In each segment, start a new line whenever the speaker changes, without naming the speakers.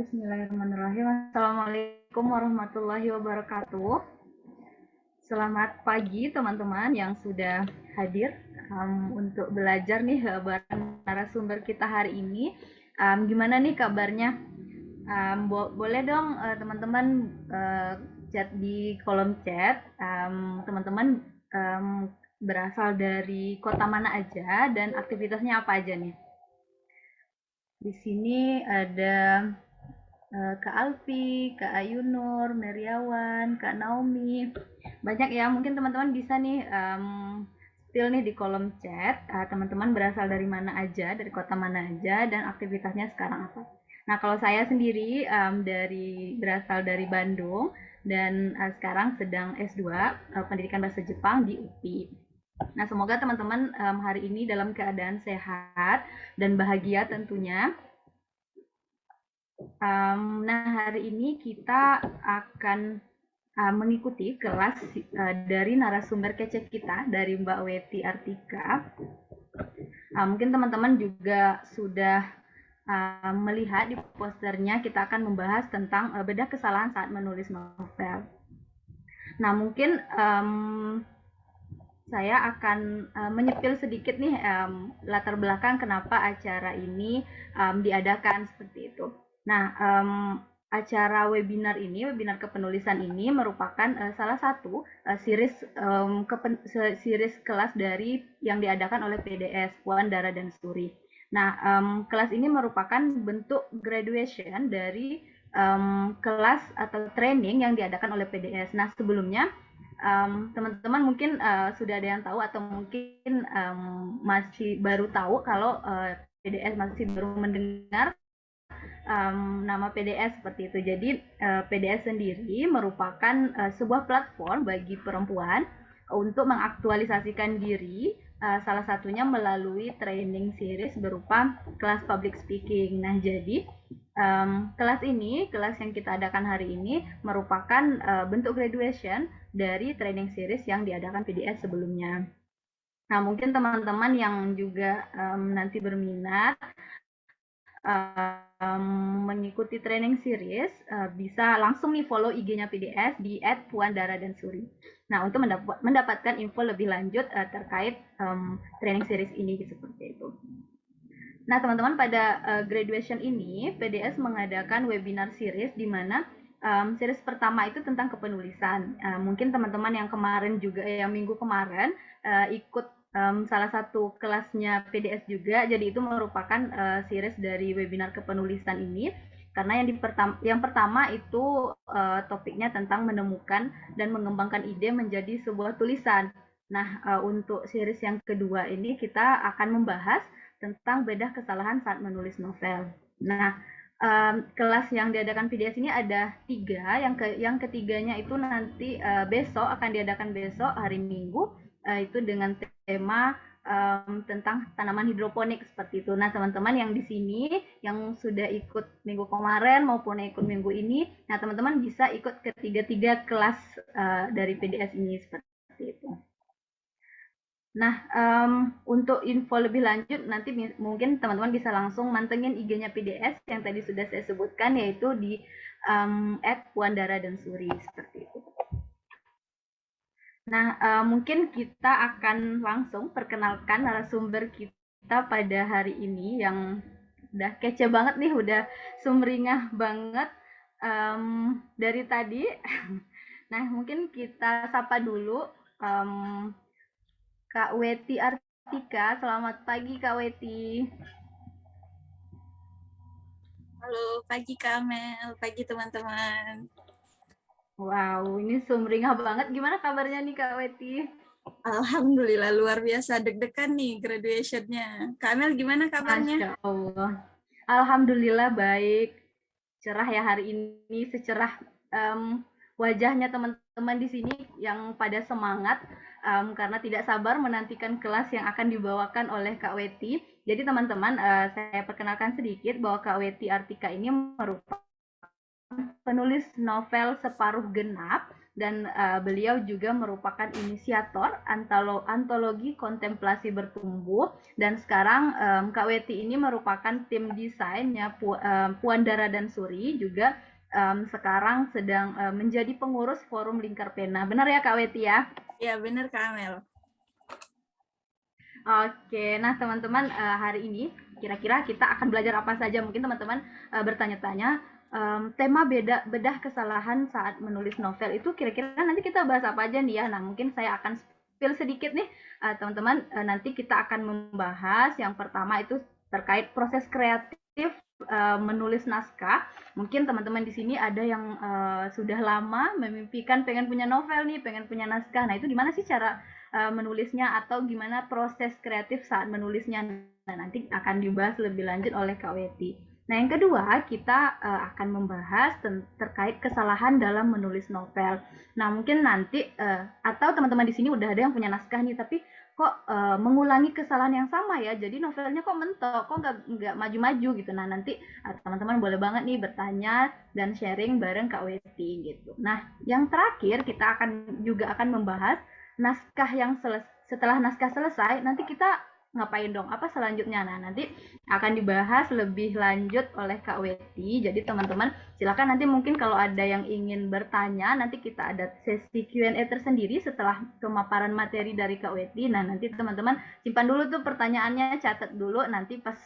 Bismillahirrahmanirrahim. Assalamualaikum warahmatullahi wabarakatuh. Selamat pagi teman-teman yang sudah hadir untuk belajar nih bareng narasumber kita hari ini. Gimana nih kabarnya? Boleh dong teman-teman chat di kolom chat. Teman-teman berasal dari kota mana aja dan aktivitasnya apa aja nih? Di sini ada Kak Alfi, Kak Ayunur, Meriawan, Kak Naomi. Banyak ya, mungkin teman-teman bisa nih spill nih di kolom chat. Teman-teman berasal dari mana aja, dari kota mana aja, dan aktivitasnya sekarang apa. Nah, kalau saya sendiri berasal dari Bandung dan sekarang sedang S2 Pendidikan Bahasa Jepang di UPI. Nah, semoga teman-teman hari ini dalam keadaan sehat dan bahagia tentunya. Nah, hari ini kita akan mengikuti kelas dari narasumber kece kita, dari Mbak Weti Artika. Mungkin teman-teman juga sudah melihat di posternya, kita akan membahas tentang bedah kesalahan saat menulis novel. Nah, mungkin saya akan menyepil sedikit nih latar belakang kenapa acara ini diadakan seperti itu. Nah, acara webinar kepenulisan ini merupakan salah satu series kelas dari yang diadakan oleh PDS Puan Dara dan Suri. Nah, kelas ini merupakan bentuk graduation dari kelas atau training yang diadakan oleh PDS. Nah, sebelumnya teman-teman mungkin sudah ada yang tahu atau mungkin masih baru tahu kalau PDS masih baru mendengar nama PDS seperti itu. Jadi PDS sendiri merupakan sebuah platform bagi perempuan untuk mengaktualisasikan diri, salah satunya melalui training series berupa kelas public speaking. Nah, jadi kelas yang kita adakan hari ini merupakan bentuk graduation dari training series yang diadakan PDS sebelumnya. Nah, mungkin teman-teman yang juga nanti berminat mengikuti training series bisa langsung nih follow IG-nya PDS di @puandara_dan_suri. Nah, untuk mendapatkan info lebih lanjut terkait training series ini seperti itu. Nah, teman-teman, pada graduation ini PDS mengadakan webinar series di mana series pertama itu tentang kepenulisan. Mungkin teman-teman yang kemarin juga yang minggu kemarin ikut salah satu kelasnya PDS juga, jadi itu merupakan series dari webinar kepenulisan ini karena yang pertama itu topiknya tentang menemukan dan mengembangkan ide menjadi sebuah tulisan. Nah, untuk series yang kedua ini kita akan membahas tentang bedah kesalahan saat menulis novel. Nah, kelas yang diadakan PDS ini ada 3. Yang ketiganya itu nanti besok akan diadakan besok hari Minggu, itu dengan tema tentang tanaman hidroponik seperti itu. Nah, teman-teman yang di sini yang sudah ikut minggu kemarin maupun ikut minggu ini, nah teman-teman bisa ikut ketiga-tiga kelas dari PDS ini seperti itu. Nah, untuk info lebih lanjut nanti mungkin teman-teman bisa langsung mantengin IG-nya PDS yang tadi sudah saya sebutkan, yaitu di @puandara_dan_suri seperti itu. Nah, mungkin kita akan langsung perkenalkan narasumber kita pada hari ini yang udah kece banget nih, udah sumringah banget dari tadi. Nah, mungkin kita sapa dulu Kak Weti Artika. Selamat pagi Kak Weti.
Halo, pagi Kak Amel, pagi teman-teman.
Wow, ini sumringah banget. Gimana kabarnya nih Kak Weti?
Alhamdulillah luar biasa, deg-degan nih graduation-nya. Kak Amel gimana kabarnya?
Masya Allah. Alhamdulillah baik. Cerah ya hari ini, secerah wajahnya teman-teman di sini yang pada semangat karena tidak sabar menantikan kelas yang akan dibawakan oleh Kak Weti. Jadi teman-teman, saya perkenalkan sedikit bahwa Kak Weti Artika ini merupakan penulis novel Separuh Genap. dan beliau juga merupakan inisiator antologi kontemplasi bertumbuh, dan sekarang Kak Weti ini merupakan tim desainnya Puan Dara dan Suri, juga sekarang sedang menjadi pengurus Forum Lingkar Pena. Benar ya Kak Weti ya?
Ya, benar Kak Amel.
Oke, nah teman-teman, hari ini kira-kira kita akan belajar apa saja? Mungkin teman-teman bertanya-tanya, tema bedah kesalahan saat menulis novel itu kira-kira nanti kita bahas apa aja nih ya? Nah, mungkin saya akan spill sedikit nih, teman-teman. Nanti kita akan membahas yang pertama itu terkait proses kreatif menulis naskah. Mungkin teman-teman di sini ada yang sudah lama memimpikan pengen punya novel nih, pengen punya naskah. Nah, itu gimana sih cara menulisnya atau gimana proses kreatif saat menulisnya. Nah, nanti akan dibahas lebih lanjut oleh Kak Weti. Nah, yang kedua, kita akan membahas terkait kesalahan dalam menulis novel. Nah, mungkin nanti atau teman-teman di sini udah ada yang punya naskah nih, tapi kok mengulangi kesalahan yang sama ya, jadi novelnya kok mentok, kok nggak maju-maju gitu. Nah, nanti teman-teman boleh banget nih bertanya dan sharing bareng Kak Weti gitu. Nah, yang terakhir kita akan membahas naskah yang setelah naskah selesai, nanti kita ngapain dong? Apa selanjutnya? Nah, nanti akan dibahas lebih lanjut oleh Kak Weti. Jadi teman-teman silakan nanti mungkin kalau ada yang ingin bertanya, nanti kita ada sesi Q&A tersendiri setelah pemaparan materi dari Kak Weti. Nah, nanti teman-teman simpan dulu tuh pertanyaannya, catat dulu, nanti pas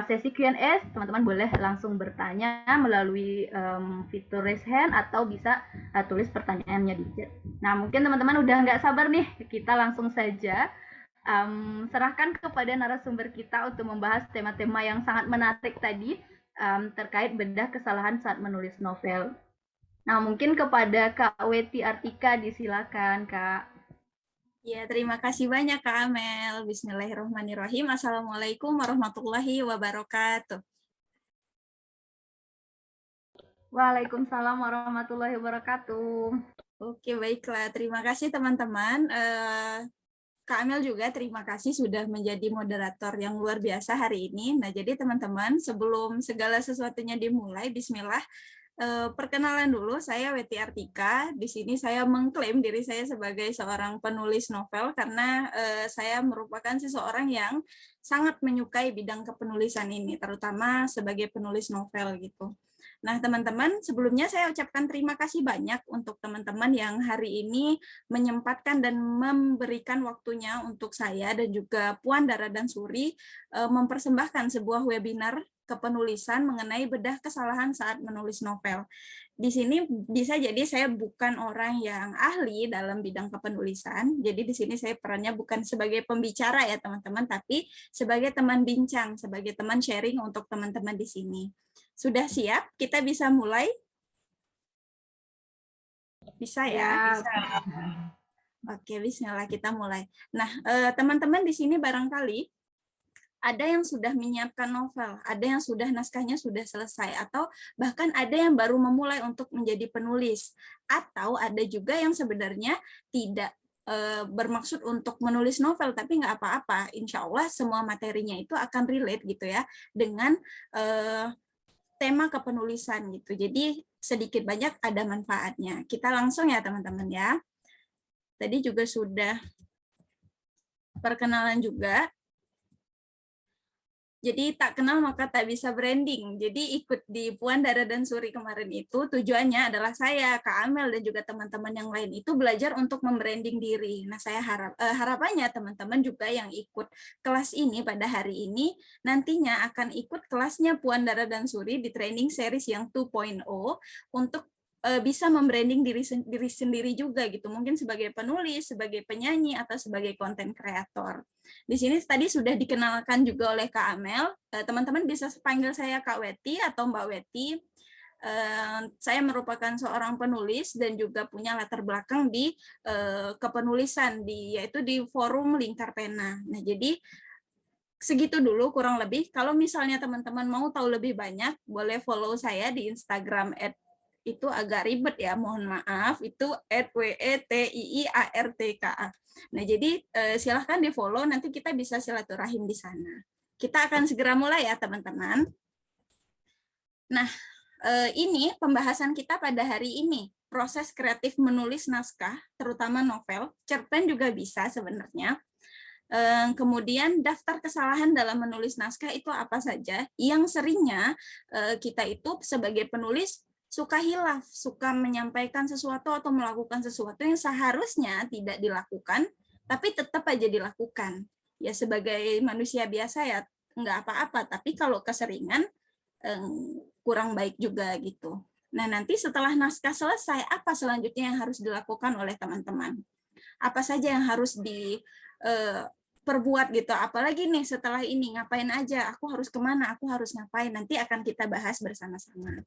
sesi Q&A, teman-teman boleh langsung bertanya melalui fitur raise hand atau bisa tulis pertanyaannya di chat. Nah, mungkin teman-teman udah nggak sabar nih, kita langsung saja serahkan kepada narasumber kita untuk membahas tema-tema yang sangat menarik tadi terkait bedah kesalahan saat menulis novel. Nah, mungkin kepada Kak Weti Artika disilakan, Kak.
Ya, terima kasih banyak Kak Amel. Bismillahirrahmanirrahim. Assalamualaikum warahmatullahi wabarakatuh.
Waalaikumsalam warahmatullahi wabarakatuh.
Oke, baiklah. Terima kasih teman-teman. Kak Amel juga terima kasih sudah menjadi moderator yang luar biasa hari ini. Nah, jadi teman-teman, sebelum segala sesuatunya dimulai, bismillah. Perkenalan dulu, saya Weti Artika. Di sini saya mengklaim diri saya sebagai seorang penulis novel karena saya merupakan seseorang yang sangat menyukai bidang kepenulisan ini, terutama sebagai penulis novel gitu. Nah, teman-teman, sebelumnya saya ucapkan terima kasih banyak untuk teman-teman yang hari ini menyempatkan dan memberikan waktunya untuk saya dan juga Puan Dara dan Suri mempersembahkan sebuah webinar kepenulisan mengenai bedah kesalahan saat menulis novel. Di sini bisa jadi saya bukan orang yang ahli dalam bidang kepenulisan, jadi di sini saya perannya bukan sebagai pembicara ya teman-teman, tapi sebagai teman bincang, sebagai teman sharing untuk teman-teman di sini. Sudah siap? Kita bisa mulai? Bisa ya? Bisa. Oke, bismillah kita mulai. Nah, teman-teman di sini barangkali ada yang sudah menyiapkan novel, ada yang sudah naskahnya sudah selesai, atau bahkan ada yang baru memulai untuk menjadi penulis, atau ada juga yang sebenarnya tidak bermaksud untuk menulis novel, tapi nggak apa-apa, insya Allah semua materinya itu akan relate gitu ya dengan tema kepenulisan gitu. Jadi sedikit banyak ada manfaatnya. Kita langsung ya teman-teman ya. Tadi juga sudah perkenalan juga. Jadi tak kenal maka tak bisa branding. Jadi ikut di Puan Dara dan Suri kemarin itu tujuannya adalah saya, Kak Amel dan juga teman-teman yang lain itu belajar untuk membranding diri. Nah, saya harapannya teman-teman juga yang ikut kelas ini pada hari ini nantinya akan ikut kelasnya Puan Dara dan Suri di training series yang 2.0 untuk bisa membranding diri sendiri juga gitu, mungkin sebagai penulis, sebagai penyanyi, atau sebagai konten kreator. Di sini tadi sudah dikenalkan juga oleh Kak Amel, teman-teman bisa panggil saya Kak Weti atau Mbak Weti. Saya merupakan seorang penulis dan juga punya latar belakang di kepenulisan, yaitu di forum Lingkar Pena. Nah, jadi segitu dulu kurang lebih. Kalau misalnya teman-teman mau tahu lebih banyak, boleh follow saya di Instagram itu agak ribet ya, mohon maaf, itu @wetiiartka. Nah, jadi silahkan di follow, nanti kita bisa silaturahim di sana. Kita akan segera mulai ya teman-teman. Nah, ini pembahasan kita pada hari ini. proses kreatif menulis naskah, terutama novel, cerpen juga bisa sebenarnya. Kemudian daftar kesalahan dalam menulis naskah itu apa saja, yang seringnya kita itu sebagai penulis suka hilaf, suka menyampaikan sesuatu atau melakukan sesuatu yang seharusnya tidak dilakukan, tapi tetap aja dilakukan. Ya sebagai manusia biasa ya nggak apa-apa, tapi kalau keseringan kurang baik juga gitu. Nah, nanti setelah naskah selesai, apa selanjutnya yang harus dilakukan oleh teman-teman? Apa saja yang harus diperbuat gitu? Apalagi nih setelah ini, ngapain aja? Aku harus kemana? Aku harus ngapain? Nanti akan kita bahas bersama-sama.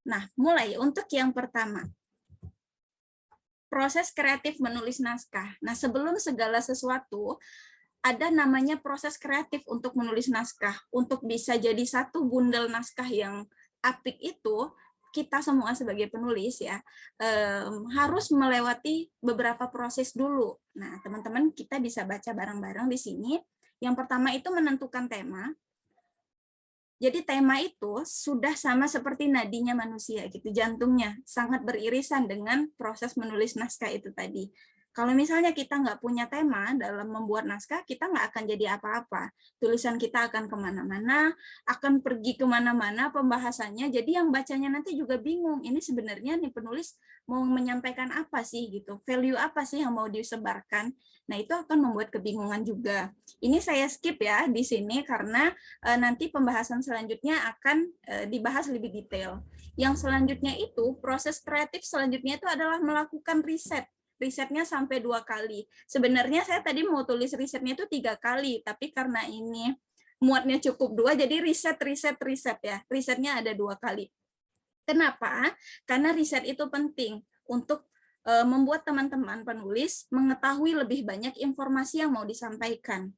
Nah, mulai untuk yang pertama. Proses kreatif menulis naskah. Nah, sebelum segala sesuatu, ada namanya proses kreatif untuk menulis naskah. Untuk bisa jadi satu bundel naskah yang apik itu, kita semua sebagai penulis ya harus melewati beberapa proses dulu. Nah, teman-teman kita bisa baca bareng-bareng di sini. Yang pertama itu menentukan tema. Jadi tema itu sudah sama seperti nadinya manusia gitu, jantungnya sangat beririsan dengan proses menulis naskah itu tadi. Kalau misalnya kita nggak punya tema dalam membuat naskah, kita nggak akan jadi apa-apa. Tulisan kita akan kemana-mana, akan pergi kemana-mana pembahasannya. Jadi yang bacanya nanti juga bingung. Ini sebenarnya nih penulis mau menyampaikan apa sih gitu, value apa sih yang mau disebarkan. Nah itu akan membuat kebingungan juga. Ini saya skip ya di sini karena nanti pembahasan selanjutnya akan dibahas lebih detail. Yang selanjutnya itu proses kreatif selanjutnya itu adalah melakukan riset. Risetnya sampai 2 kali. Sebenarnya saya tadi mau tulis risetnya itu 3 kali, tapi karena ini muatnya cukup 2, jadi riset ya. Risetnya ada 2 kali. Kenapa? Karena riset itu penting untuk membuat teman-teman penulis mengetahui lebih banyak informasi yang mau disampaikan.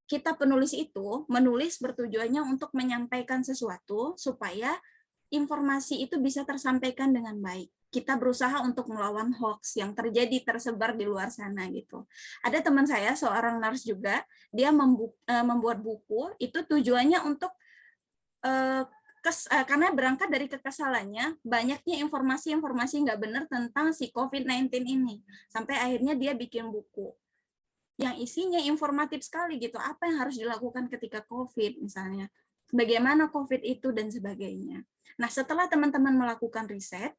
Kita penulis itu menulis bertujuannya untuk menyampaikan sesuatu supaya informasi itu bisa tersampaikan dengan baik. Kita berusaha untuk melawan hoax yang tersebar di luar sana gitu. Ada teman saya seorang nurse juga, dia membuat buku itu tujuannya untuk karena berangkat dari kekesalannya, banyaknya informasi-informasi nggak benar tentang si COVID-19 ini. Sampai akhirnya dia bikin buku yang isinya informatif sekali gitu, apa yang harus dilakukan ketika COVID misalnya, bagaimana COVID itu dan sebagainya. Nah, setelah teman-teman melakukan riset,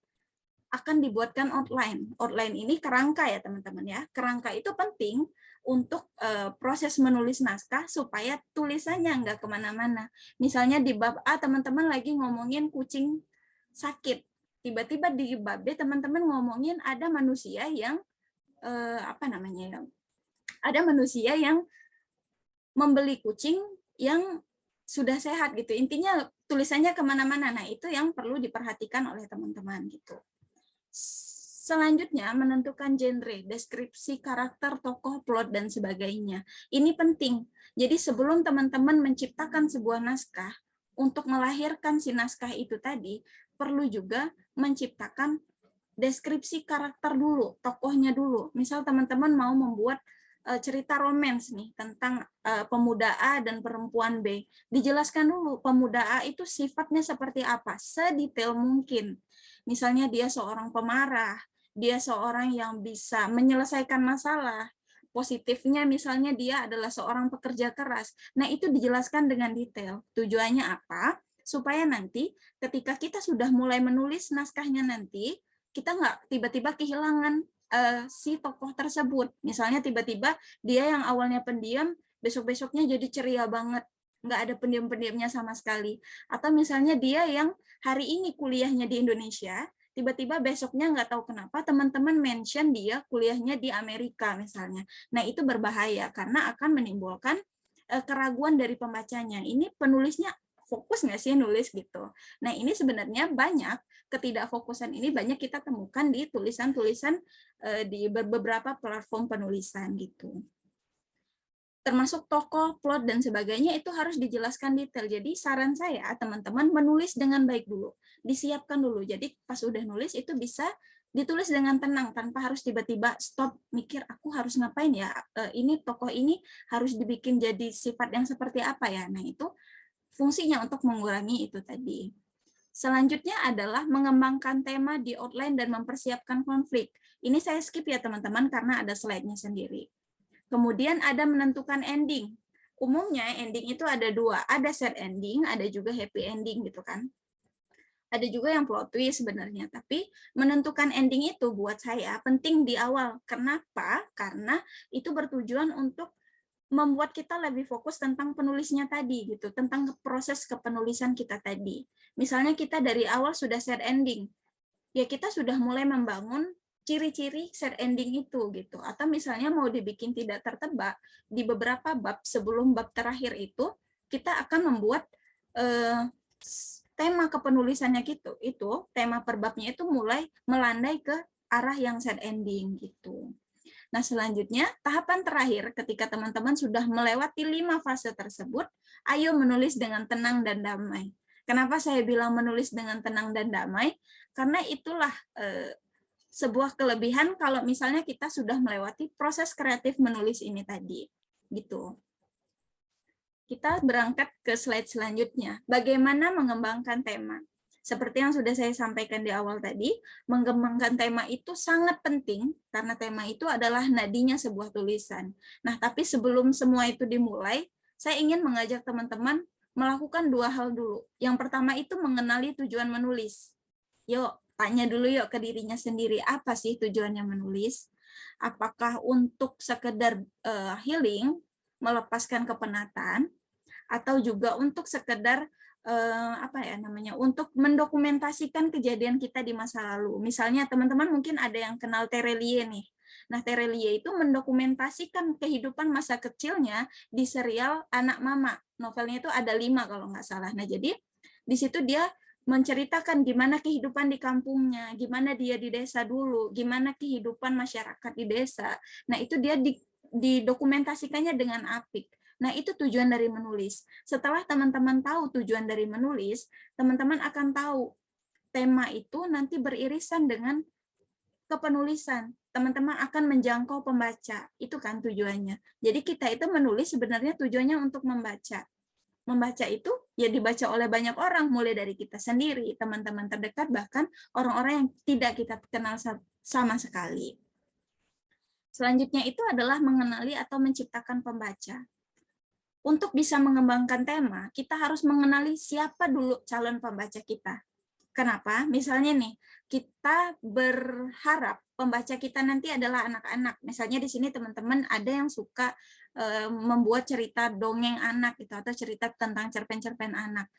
akan dibuatkan outline. Outline ini kerangka ya teman-teman ya. Kerangka itu penting untuk proses menulis naskah supaya tulisannya nggak kemana-mana. Misalnya di bab A teman-teman lagi ngomongin kucing sakit. Tiba-tiba di bab B teman-teman ngomongin ada manusia yang ada manusia yang membeli kucing yang sudah sehat gitu. Intinya tulisannya kemana-mana. Nah itu yang perlu diperhatikan oleh teman-teman gitu. Selanjutnya menentukan genre, deskripsi karakter, tokoh, plot, dan sebagainya. Ini penting. Jadi sebelum teman-teman menciptakan sebuah naskah, untuk melahirkan si naskah itu tadi, perlu juga menciptakan deskripsi karakter dulu, tokohnya dulu. Misal teman-teman mau membuat cerita romans nih tentang pemuda A dan perempuan B. Dijelaskan dulu pemuda A itu sifatnya seperti apa, sedetail mungkin. Misalnya dia seorang pemarah, dia seorang yang bisa menyelesaikan masalah. Positifnya misalnya dia adalah seorang pekerja keras. Nah, itu dijelaskan dengan detail. Tujuannya apa? Supaya nanti ketika kita sudah mulai menulis naskahnya nanti, kita nggak tiba-tiba kehilangan si tokoh tersebut. Misalnya tiba-tiba dia yang awalnya pendiam, besok-besoknya jadi ceria banget. Nggak ada pendiam-pendiamnya sama sekali. Atau misalnya dia yang hari ini kuliahnya di Indonesia, tiba-tiba besoknya nggak tahu kenapa teman-teman mention dia kuliahnya di Amerika misalnya. Nah itu berbahaya karena akan menimbulkan keraguan dari pembacanya. Ini penulisnya fokus nggak sih nulis gitu. Nah ini sebenarnya banyak ketidakfokusan ini banyak kita temukan di tulisan-tulisan di beberapa platform penulisan gitu. Termasuk tokoh, plot, dan sebagainya itu harus dijelaskan detail. Jadi saran saya teman-teman menulis dengan baik dulu, disiapkan dulu. Jadi pas udah nulis itu bisa ditulis dengan tenang tanpa harus tiba-tiba stop mikir aku harus ngapain ya, ini tokoh ini harus dibikin jadi sifat yang seperti apa ya. Nah itu fungsinya untuk mengurangi itu tadi. Selanjutnya adalah mengembangkan tema di outline dan mempersiapkan konflik. Ini saya skip ya teman-teman karena ada slide-nya sendiri. Kemudian ada menentukan ending. Umumnya ending itu ada dua, ada sad ending, ada juga happy ending gitu kan. Ada juga yang plot twist sebenarnya, tapi menentukan ending itu buat saya penting di awal. Kenapa? Karena itu bertujuan untuk membuat kita lebih fokus tentang penulisnya tadi gitu, tentang proses kepenulisan kita tadi. Misalnya kita dari awal sudah sad ending, ya kita sudah mulai membangun ciri-ciri sad ending itu gitu. Atau misalnya mau dibikin tidak tertebak, di beberapa bab sebelum bab terakhir itu kita akan membuat tema kepenulisannya gitu. Itu tema per babnya itu mulai melandai ke arah yang sad ending gitu. Nah, selanjutnya, tahapan terakhir ketika teman-teman sudah melewati 5 fase tersebut, ayo menulis dengan tenang dan damai. Kenapa saya bilang menulis dengan tenang dan damai? Karena itulah sebuah kelebihan kalau misalnya kita sudah melewati proses kreatif menulis ini tadi. Gitu. Kita berangkat ke slide selanjutnya. Bagaimana mengembangkan tema? Seperti yang sudah saya sampaikan di awal tadi, mengembangkan tema itu sangat penting karena tema itu adalah nadinya sebuah tulisan. Nah, tapi sebelum semua itu dimulai, saya ingin mengajak teman-teman melakukan dua hal dulu. Yang pertama itu mengenali tujuan menulis. Yuk, tanya dulu yuk ke dirinya sendiri, apa sih tujuannya menulis? Apakah untuk sekedar healing, melepaskan kepenatan, atau juga untuk sekedar untuk mendokumentasikan kejadian kita di masa lalu. Misalnya teman-teman mungkin ada yang kenal Terelie nih. Nah, Terelie itu mendokumentasikan kehidupan masa kecilnya di serial Anak Mama. Novelnya itu ada 5 kalau nggak salah. Nah, jadi di situ dia menceritakan gimana kehidupan di kampungnya, gimana dia di desa dulu, gimana kehidupan masyarakat di desa. Nah, itu dia didokumentasikannya dengan apik. Nah, itu tujuan dari menulis. Setelah teman-teman tahu tujuan dari menulis, teman-teman akan tahu tema itu nanti beririsan dengan kepenulisan. Teman-teman akan menjangkau pembaca. Itu kan tujuannya. Jadi kita itu menulis sebenarnya tujuannya untuk membaca. Membaca itu ya dibaca oleh banyak orang, mulai dari kita sendiri, teman-teman terdekat, bahkan orang-orang yang tidak kita kenal sama sekali. Selanjutnya itu adalah mengenali atau menciptakan pembaca. Untuk bisa mengembangkan tema, kita harus mengenali siapa dulu calon pembaca kita. Kenapa? Misalnya nih, kita berharap pembaca kita nanti adalah anak-anak. Misalnya di sini teman-teman ada yang suka membuat cerita dongeng anak gitu, atau cerita tentang cerpen-cerpen anak.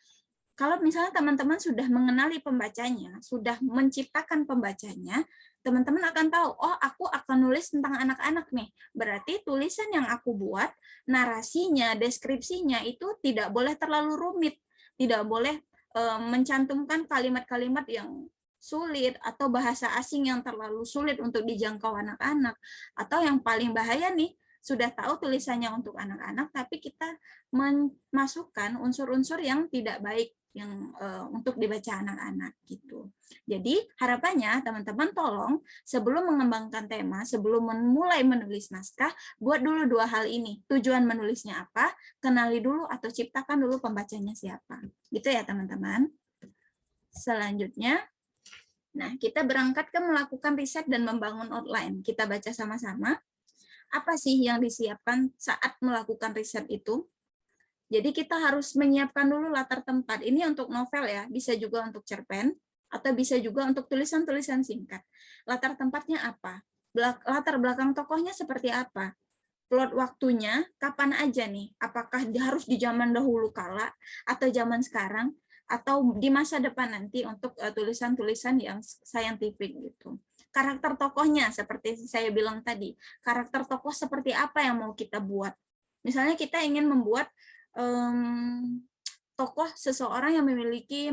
Kalau misalnya teman-teman sudah mengenali pembacanya, sudah menciptakan pembacanya, teman-teman akan tahu, oh aku akan nulis tentang anak-anak nih. Berarti tulisan yang aku buat, narasinya, deskripsinya itu tidak boleh terlalu rumit, tidak boleh mencantumkan kalimat-kalimat yang sulit atau bahasa asing yang terlalu sulit untuk dijangkau anak-anak. Atau yang paling bahaya nih, sudah tahu tulisannya untuk anak-anak, tapi kita memasukkan unsur-unsur yang tidak baik yang untuk dibaca anak-anak gitu. Jadi harapannya teman-teman tolong sebelum mengembangkan tema, sebelum memulai menulis naskah, buat dulu dua hal ini. Tujuan menulisnya apa, kenali dulu atau ciptakan dulu pembacanya siapa. Gitu ya teman-teman. Selanjutnya, nah kita berangkat ke melakukan riset dan membangun outline. Kita baca sama-sama. Apa sih yang disiapkan saat melakukan riset itu? Jadi kita harus menyiapkan dulu latar tempat. Ini untuk novel ya, bisa juga untuk cerpen, atau bisa juga untuk tulisan-tulisan singkat. Latar tempatnya apa? Latar belakang tokohnya seperti apa? Plot waktunya, kapan aja nih? Apakah harus di zaman dahulu kala, atau zaman sekarang, atau di masa depan nanti untuk tulisan-tulisan yang saintifik gitu. Karakter tokohnya, seperti saya bilang tadi, karakter tokoh seperti apa yang mau kita buat? Misalnya kita ingin membuat tokoh seseorang yang memiliki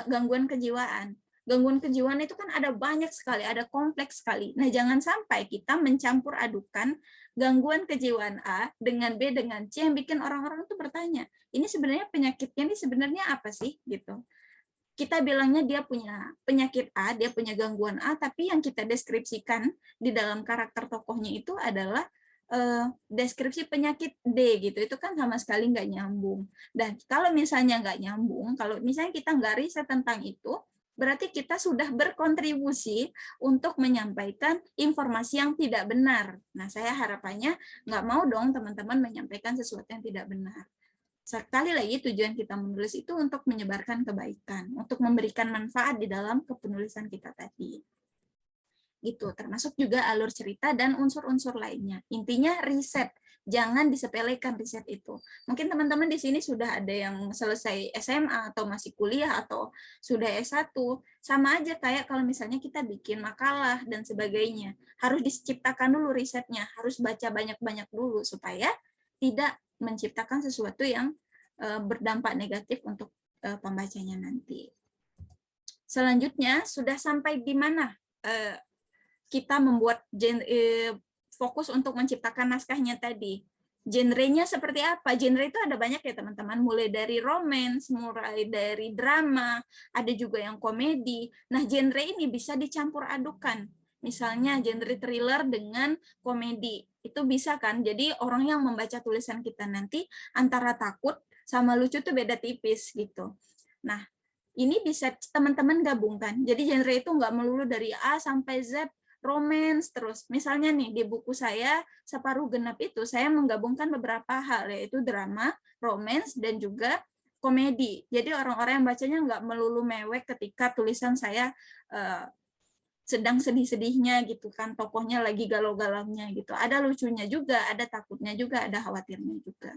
gangguan kejiwaan. Gangguan kejiwaan itu kan ada banyak sekali, ada kompleks sekali. Nah, jangan sampai kita mencampur adukan gangguan kejiwaan A dengan B dengan C yang bikin orang-orang itu bertanya, ini sebenarnya penyakitnya ini sebenarnya apa sih gitu. Kita bilangnya dia punya penyakit A, dia punya gangguan A, tapi yang kita deskripsikan di dalam karakter tokohnya itu adalah deskripsi penyakit D gitu, itu kan sama sekali nggak nyambung. Dan kalau misalnya nggak nyambung, kalau misalnya kita nggak riset tentang itu, berarti kita sudah berkontribusi untuk menyampaikan informasi yang tidak benar. Nah, saya harapannya nggak mau dong teman-teman menyampaikan sesuatu yang tidak benar. Sekali lagi, tujuan kita menulis itu untuk menyebarkan kebaikan, untuk memberikan manfaat di dalam kepenulisan kita tadi. Gitu, termasuk juga alur cerita dan unsur-unsur lainnya. Intinya riset, jangan disepelekan riset itu. Mungkin teman-teman di sini sudah ada yang selesai SMA atau masih kuliah atau sudah S1, sama aja kayak kalau misalnya kita bikin makalah dan sebagainya. Harus diciptakan dulu risetnya, harus baca banyak-banyak dulu supaya tidak menciptakan sesuatu yang berdampak negatif untuk pembacanya nanti. Selanjutnya, sudah sampai di mana kita membuat fokus untuk menciptakan naskahnya tadi. Genrenya seperti apa? Genre itu ada banyak ya teman-teman, mulai dari romance, mulai dari drama, ada juga yang komedi. Nah, genre ini bisa dicampur adukan. Misalnya genre thriller dengan komedi. Itu bisa kan? Jadi orang yang membaca tulisan kita nanti antara takut sama lucu tuh beda tipis gitu. Nah, ini bisa teman-teman gabungkan. Jadi genre itu nggak melulu dari A sampai Z, romance terus. Misalnya nih di buku saya Separuh Genap itu saya menggabungkan beberapa hal, yaitu drama, romance, dan juga komedi. Jadi orang-orang yang bacanya nggak melulu mewek ketika tulisan saya sedang sedih-sedihnya gitu kan, tokohnya lagi galau-galaunya gitu. Ada lucunya juga, ada takutnya juga, ada khawatirnya juga.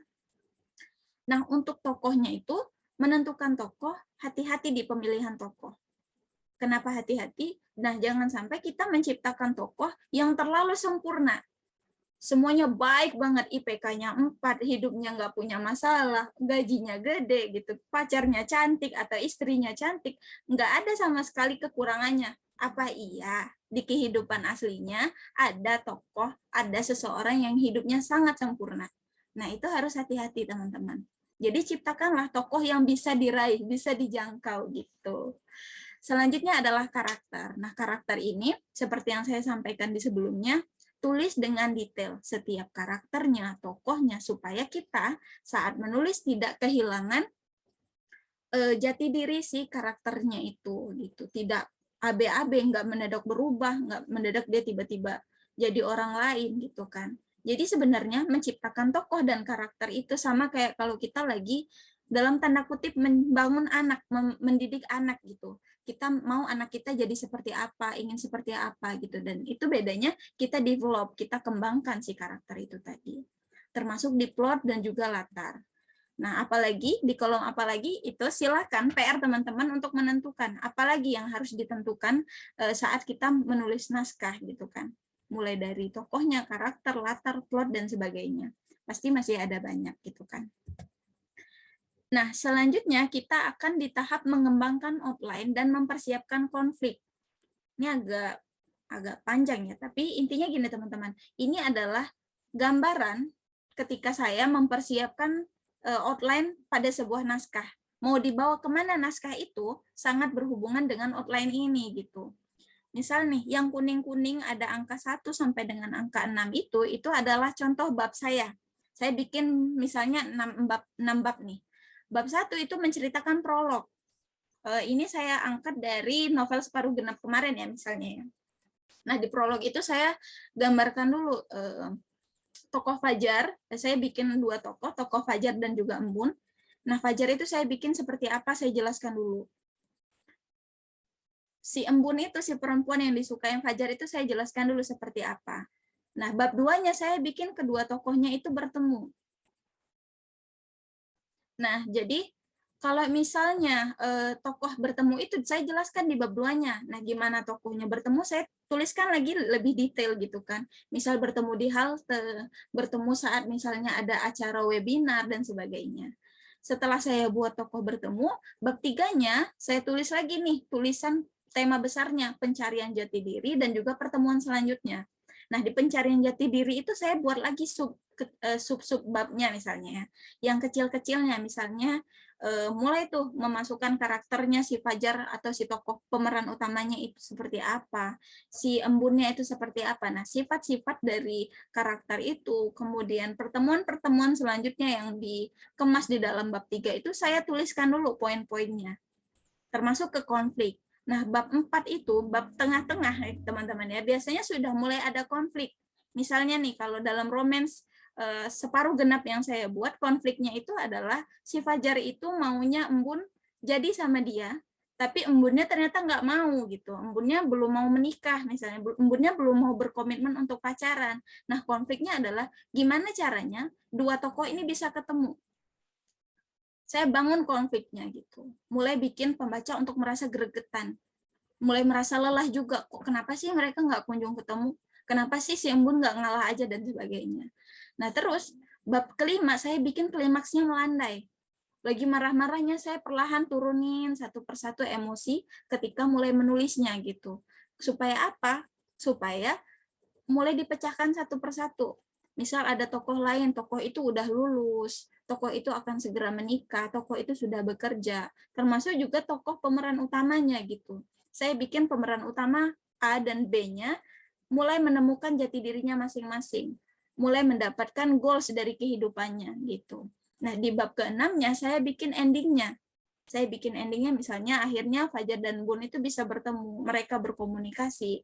Nah, untuk tokohnya itu menentukan tokoh, hati-hati di pemilihan tokoh. Kenapa hati-hati? Nah, jangan sampai kita menciptakan tokoh yang terlalu sempurna. Semuanya baik banget, IPK-nya 4, hidupnya nggak punya masalah, gajinya gede, gitu, pacarnya cantik atau istrinya cantik, nggak ada sama sekali kekurangannya. Apa iya di kehidupan aslinya ada tokoh, ada seseorang yang hidupnya sangat sempurna? Nah, itu harus hati-hati, teman-teman. Jadi ciptakanlah tokoh yang bisa diraih, bisa dijangkau gitu. Selanjutnya adalah karakter. Nah, karakter ini seperti yang saya sampaikan di sebelumnya, tulis dengan detail setiap karakternya, tokohnya, supaya kita saat menulis tidak kehilangan jati diri si karakternya itu gitu. Tidak AB-AB, nggak mendadak berubah, nggak mendadak dia tiba-tiba jadi orang lain gitu kan. Jadi sebenarnya menciptakan tokoh dan karakter itu sama kayak kalau kita lagi dalam tanda kutip membangun anak, mendidik anak gitu. Kita mau anak kita jadi seperti apa, ingin seperti apa gitu. Dan itu bedanya kita develop, kita kembangkan si karakter itu tadi. Termasuk di plot dan juga latar. Nah, apalagi di kolom apalagi itu silakan PR teman-teman untuk menentukan apalagi yang harus ditentukan saat kita menulis naskah gitu kan. Mulai dari tokohnya, karakter, latar, plot dan sebagainya. Pasti masih ada banyak gitu kan. Nah, selanjutnya kita akan di tahap mengembangkan outline dan mempersiapkan konflik. Ini agak panjang ya, tapi intinya gini teman-teman. Ini adalah gambaran ketika saya mempersiapkan outline pada sebuah naskah. Mau dibawa kemana naskah itu sangat berhubungan dengan outline ini gitu. Misal nih, yang kuning-kuning ada angka 1 sampai dengan angka 6 itu adalah contoh bab saya. Saya bikin misalnya 6 bab nih. Bab 1 itu menceritakan prolog. Ini saya angkat dari novel Separuh Genap kemarin ya misalnya. Nah, di prolog itu saya gambarkan dulu tokoh Fajar. Saya bikin 2 tokoh Fajar dan juga Embun. Nah, Fajar itu saya bikin seperti apa, saya jelaskan dulu. Si Embun itu, si perempuan yang disukai Fajar itu saya jelaskan dulu seperti apa. Nah, bab 2-nya saya bikin kedua tokohnya itu bertemu. Nah, jadi kalau misalnya tokoh bertemu itu saya jelaskan di bab 2-nya. Nah, gimana tokohnya bertemu saya tuliskan lagi lebih detail gitu kan. Misal bertemu di halte, bertemu saat misalnya ada acara webinar dan sebagainya. Setelah saya buat tokoh bertemu, bab 3-nya saya tulis lagi nih tulisan tema besarnya, pencarian jati diri dan juga pertemuan selanjutnya. Nah, di pencarian jati diri itu saya buat lagi sub babnya misalnya ya. Yang kecil-kecilnya misalnya mulai tuh memasukkan karakternya si Fajar atau si tokoh pemeran utamanya itu seperti apa, si embunnya itu seperti apa. Nah, sifat-sifat dari karakter itu, kemudian pertemuan-pertemuan selanjutnya yang dikemas di dalam bab 3 itu saya tuliskan dulu poin-poinnya, termasuk ke konflik. Nah, bab 4 itu, bab tengah-tengah teman-teman ya, biasanya sudah mulai ada konflik. Misalnya nih, kalau dalam romance separuh genap yang saya buat, konfliknya itu adalah si Fajar itu maunya Embun jadi sama dia, tapi Embunnya ternyata nggak mau gitu. Embunnya belum mau menikah misalnya, Embunnya belum mau berkomitmen untuk pacaran. Nah, konfliknya adalah gimana caranya dua tokoh ini bisa ketemu. Saya bangun konfliknya gitu. Mulai bikin pembaca untuk merasa gregetan. Mulai merasa lelah juga. Kok kenapa sih mereka nggak kunjung ketemu? Kenapa sih si Embun nggak ngalah aja dan sebagainya. Nah, terus bab kelima saya bikin klimaksnya melandai. Lagi marah-marahnya saya perlahan turunin satu persatu emosi ketika mulai menulisnya gitu. Supaya apa? Supaya mulai dipecahkan satu persatu. Misal ada tokoh lain, tokoh itu udah lulus, tokoh itu akan segera menikah, tokoh itu sudah bekerja, termasuk juga tokoh pemeran utamanya gitu. Saya bikin pemeran utama A dan B-nya mulai menemukan jati dirinya masing-masing, mulai mendapatkan goals dari kehidupannya gitu. Nah, di bab ke-6-nya saya bikin endingnya. Saya bikin endingnya misalnya akhirnya Fajar dan Bun itu bisa bertemu, mereka berkomunikasi,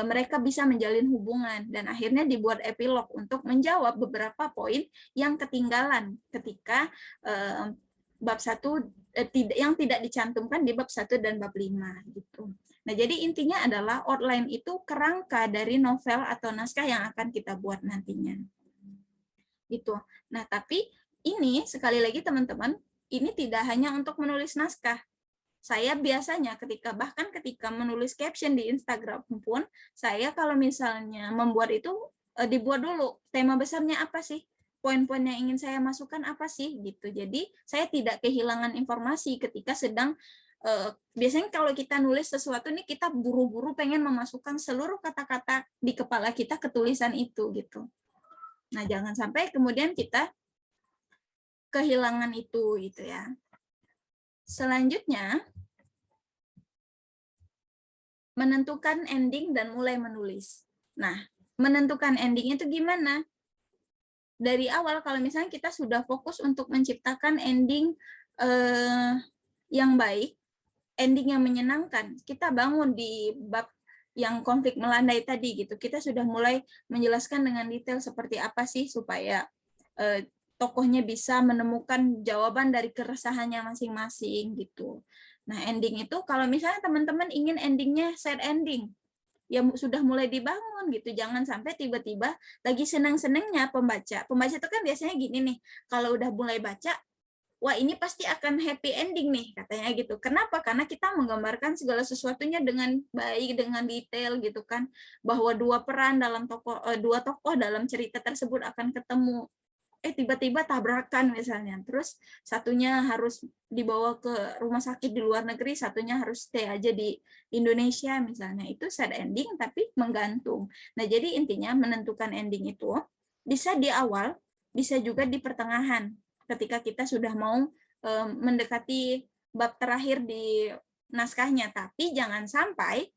mereka bisa menjalin hubungan, dan akhirnya dibuat epilog untuk menjawab beberapa poin yang ketinggalan ketika bab 1 yang tidak dicantumkan di bab 1 dan bab 5 gitu. Nah, jadi intinya adalah outline itu kerangka dari novel atau naskah yang akan kita buat nantinya. Gitu. Nah, tapi ini sekali lagi teman-teman, ini tidak hanya untuk menulis naskah. Saya biasanya bahkan ketika menulis caption di Instagram pun, saya kalau misalnya membuat itu dibuat dulu tema besarnya apa sih? Poin-poin yang ingin saya masukkan apa sih gitu. Jadi saya tidak kehilangan informasi ketika sedang biasanya kalau kita nulis sesuatu nih kita buru-buru pengen memasukkan seluruh kata-kata di kepala kita ke tulisan itu gitu. Nah, jangan sampai kemudian kita kehilangan itu gitu ya. Selanjutnya, menentukan ending dan mulai menulis. Nah, menentukan ending itu gimana? Dari awal kalau misalnya kita sudah fokus untuk menciptakan ending yang baik, ending yang menyenangkan, kita bangun di bab yang konflik melandai tadi gitu. Kita sudah mulai menjelaskan dengan detail seperti apa sih supaya tokohnya bisa menemukan jawaban dari keresahannya masing-masing gitu. Nah, ending itu kalau misalnya teman-teman ingin endingnya sad ending, ya sudah mulai dibangun gitu. Jangan sampai tiba-tiba lagi senang-senangnya pembaca. Pembaca itu kan biasanya gini nih, kalau udah mulai baca, wah ini pasti akan happy ending nih katanya gitu. Kenapa? Karena kita menggambarkan segala sesuatunya dengan baik, dengan detail gitu kan, bahwa dua tokoh dalam cerita tersebut akan ketemu. Tiba-tiba tabrakan misalnya, terus satunya harus dibawa ke rumah sakit di luar negeri, satunya harus stay aja di Indonesia misalnya. Itu sad ending tapi menggantung. Nah, jadi intinya menentukan ending itu bisa di awal, bisa juga di pertengahan ketika kita sudah mau mendekati bab terakhir di naskahnya, tapi jangan sampai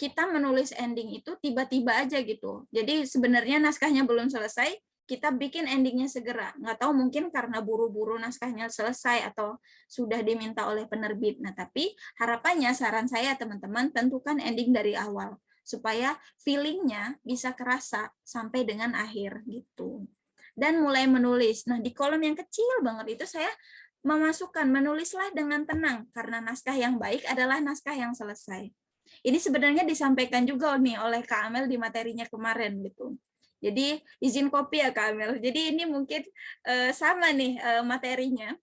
kita menulis ending itu tiba-tiba aja gitu. Jadi sebenarnya naskahnya belum selesai, kita bikin endingnya segera. Nggak tahu mungkin karena buru-buru naskahnya selesai atau sudah diminta oleh penerbit. Nah, tapi harapannya, saran saya teman-teman, tentukan ending dari awal supaya feelingnya bisa kerasa sampai dengan akhir gitu. Dan mulai menulis. Nah, di kolom yang kecil banget itu saya memasukkan menulislah dengan tenang karena naskah yang baik adalah naskah yang selesai. Ini sebenarnya disampaikan juga nih oleh Kak Amel di materinya kemarin gitu. Jadi izin kopi ya Kak Amel. Jadi ini mungkin sama nih materinya.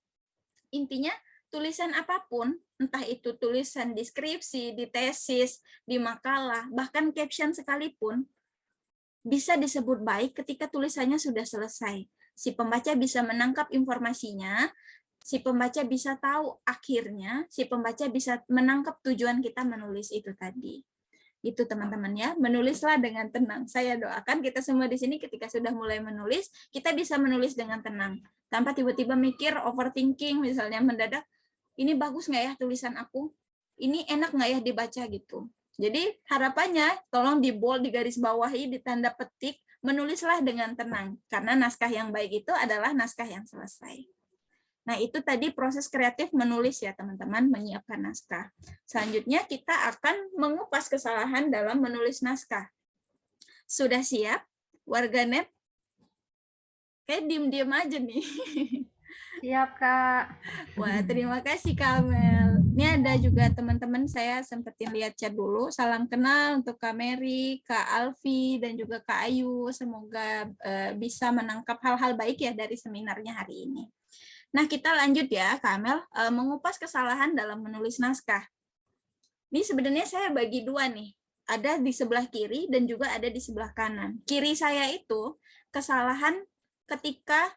Intinya tulisan apapun, entah itu tulisan di skripsi, di tesis, di makalah, bahkan caption sekalipun, bisa disebut baik ketika tulisannya sudah selesai. Si pembaca bisa menangkap informasinya, si pembaca bisa tahu akhirnya, si pembaca bisa menangkap tujuan kita menulis itu tadi. Itu teman-teman ya, menulislah dengan tenang. Saya doakan kita semua di sini ketika sudah mulai menulis, kita bisa menulis dengan tenang. Tanpa tiba-tiba mikir, overthinking, misalnya mendadak, ini bagus nggak ya tulisan aku? Ini enak nggak ya dibaca gitu. Jadi harapannya tolong di bold, di garis bawahi, di tanda petik, menulislah dengan tenang. Karena naskah yang baik itu adalah naskah yang selesai. Nah, itu tadi proses kreatif menulis ya teman-teman, menyiapkan naskah. Selanjutnya kita akan mengupas kesalahan dalam menulis naskah. Sudah siap? Warganet? Kayak diem-diem aja nih.
Siap, Kak.
Wah, terima kasih Kak Amel. Ini ada juga teman-teman, saya sempetin lihat chat dulu. Salam kenal untuk Kak Mary, Kak Alfi, dan juga Kak Ayu. Semoga bisa menangkap hal-hal baik ya dari seminarnya hari ini. Nah, kita lanjut ya, Kak Amel, mengupas kesalahan dalam menulis naskah. Ini sebenarnya saya bagi dua nih. Ada di sebelah kiri dan juga ada di sebelah kanan. Kiri saya itu kesalahan ketika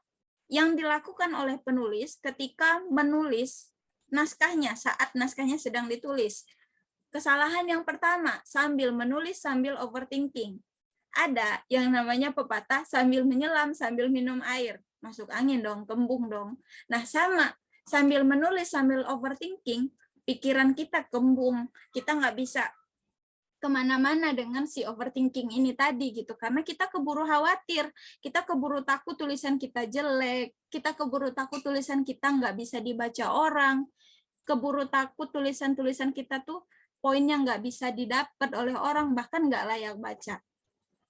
yang dilakukan oleh penulis ketika menulis naskahnya saat naskahnya sedang ditulis. Kesalahan yang pertama, sambil menulis sambil overthinking. Ada yang namanya pepatah sambil menyelam sambil minum air. Masuk angin dong, kembung dong. Nah sama, sambil menulis sambil overthinking, pikiran kita kembung. Kita nggak bisa kemana-mana dengan si overthinking ini tadi gitu, karena kita keburu khawatir, kita keburu takut tulisan kita jelek, kita keburu takut tulisan kita nggak bisa dibaca orang, keburu takut tulisan-tulisan kita tuh poinnya nggak bisa didapat oleh orang, bahkan nggak layak baca.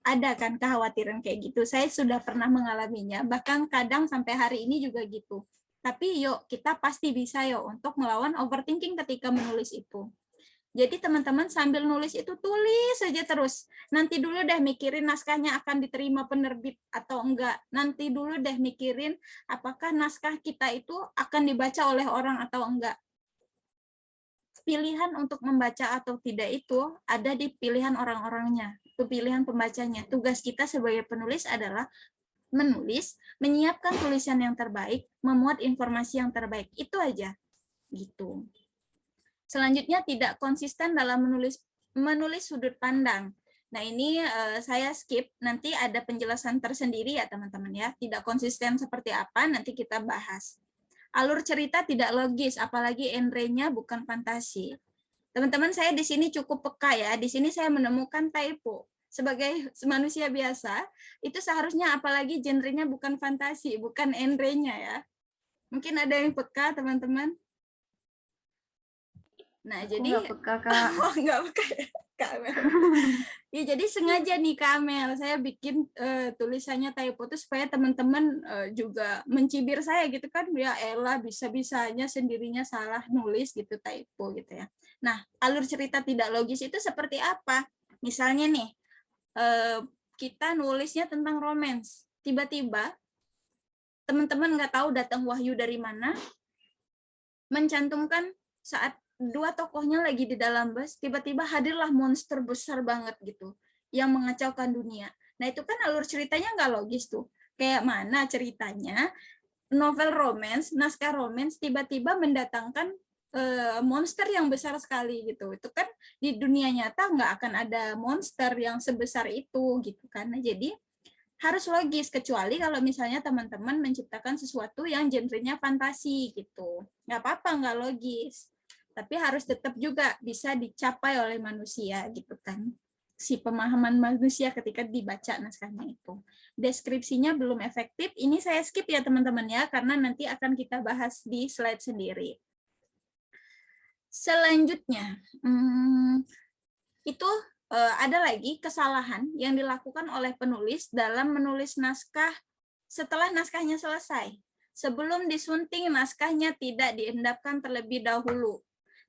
Ada kan kekhawatiran kayak gitu, saya sudah pernah mengalaminya, bahkan kadang sampai hari ini juga gitu. Tapi yuk, kita pasti bisa yuk untuk melawan overthinking ketika menulis itu. Jadi teman-teman sambil nulis itu tulis saja terus. Nanti dulu deh mikirin naskahnya akan diterima penerbit atau enggak. Nanti dulu deh mikirin apakah naskah kita itu akan dibaca oleh orang atau enggak. Pilihan untuk membaca atau tidak itu ada di pilihan orang-orangnya. Itu pilihan pembacanya. Tugas kita sebagai penulis adalah menulis, menyiapkan tulisan yang terbaik, memuat informasi yang terbaik. Itu aja. Gitu. Selanjutnya tidak konsisten dalam menulis sudut pandang. Nah ini saya skip, nanti ada penjelasan tersendiri ya teman-teman ya. Tidak konsisten seperti apa, nanti kita bahas. Alur cerita tidak logis, apalagi genre-nya bukan fantasi. Teman-teman saya di sini cukup peka ya, di sini saya menemukan typo. Sebagai manusia biasa, itu seharusnya apalagi genre-nya bukan fantasi, bukan genre-nya ya. Mungkin ada yang peka teman-teman? Nah,
Aku
jadi
nggak peka, Kak.
Oh, nggak peka ya, Kak Amel. Ya, jadi sengaja nih Kak Amel, saya bikin tulisannya typo itu supaya teman-teman juga mencibir saya gitu kan, ya elah bisa-bisanya sendirinya salah nulis gitu, typo gitu ya. Nah, alur cerita tidak logis itu seperti apa? Misalnya nih, kita nulisnya tentang romance, tiba-tiba teman-teman nggak tahu datang wahyu dari mana, mencantumkan saat dua tokohnya lagi di dalam bus, tiba-tiba hadirlah monster besar banget gitu, yang mengacaukan dunia. Nah itu kan alur ceritanya nggak logis tuh. Kayak mana ceritanya, novel romance, naskah romance, tiba-tiba mendatangkan monster yang besar sekali gitu. Itu kan di dunia nyata nggak akan ada monster yang sebesar itu gitu kan. Nah, jadi harus logis, kecuali kalau misalnya teman-teman menciptakan sesuatu yang genrenya fantasi gitu. Nggak apa-apa, nggak logis. Tapi harus tetap juga bisa dicapai oleh manusia gitu kan. Si pemahaman manusia ketika dibaca naskahnya itu. Deskripsinya belum efektif, ini saya skip ya teman-teman ya, karena nanti akan kita bahas di slide sendiri. Selanjutnya, itu ada lagi kesalahan yang dilakukan oleh penulis dalam menulis naskah setelah naskahnya selesai. Sebelum disunting, naskahnya tidak diendapkan terlebih dahulu.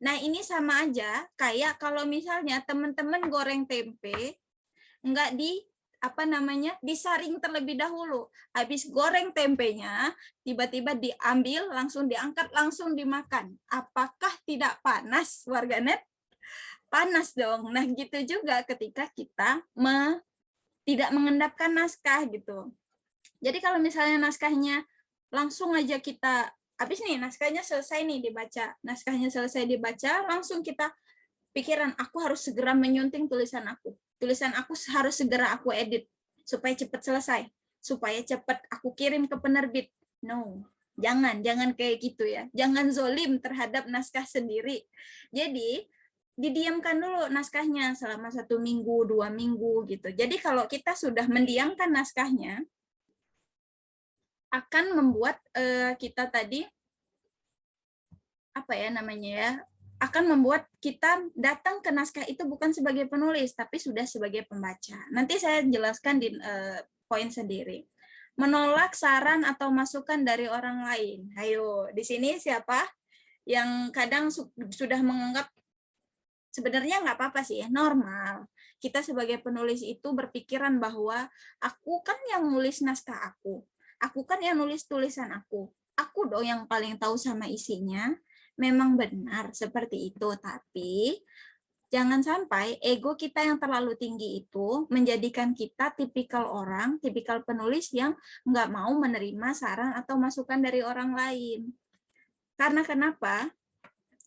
Nah, ini sama aja kayak kalau misalnya teman-teman goreng tempe, nggak disaring terlebih dahulu. Habis goreng tempenya, tiba-tiba diambil, langsung diangkat, langsung dimakan. Apakah tidak panas, warganet? Panas dong. Nah, gitu juga ketika kita tidak mengendapkan naskah gitu. Jadi kalau misalnya naskahnya langsung aja kita habis nih, naskahnya selesai nih dibaca. Naskahnya selesai dibaca, langsung kita pikiran aku harus segera menyunting tulisan aku. Tulisan aku harus segera aku edit supaya cepat selesai, supaya cepat aku kirim ke penerbit. No, jangan kayak gitu ya. Jangan zolim terhadap naskah sendiri. Jadi didiamkan dulu naskahnya selama 1 minggu, 2 minggu gitu. Jadi kalau kita sudah mendiamkan naskahnya, akan membuat kita tadi apa ya namanya ya, akan membuat kita datang ke naskah itu bukan sebagai penulis, tapi sudah sebagai pembaca. Nanti saya jelaskan di poin sendiri. Menolak saran atau masukan dari orang lain. Ayo, di sini siapa yang kadang sudah menganggap sebenarnya nggak apa-apa sih, normal. Kita sebagai penulis itu berpikiran bahwa aku kan yang nulis naskah aku kan yang nulis tulisan aku dong yang paling tahu sama isinya. Memang benar seperti itu, tapi jangan sampai ego kita yang terlalu tinggi itu menjadikan kita tipikal orang, tipikal penulis yang nggak mau menerima saran atau masukan dari orang lain. Karena kenapa?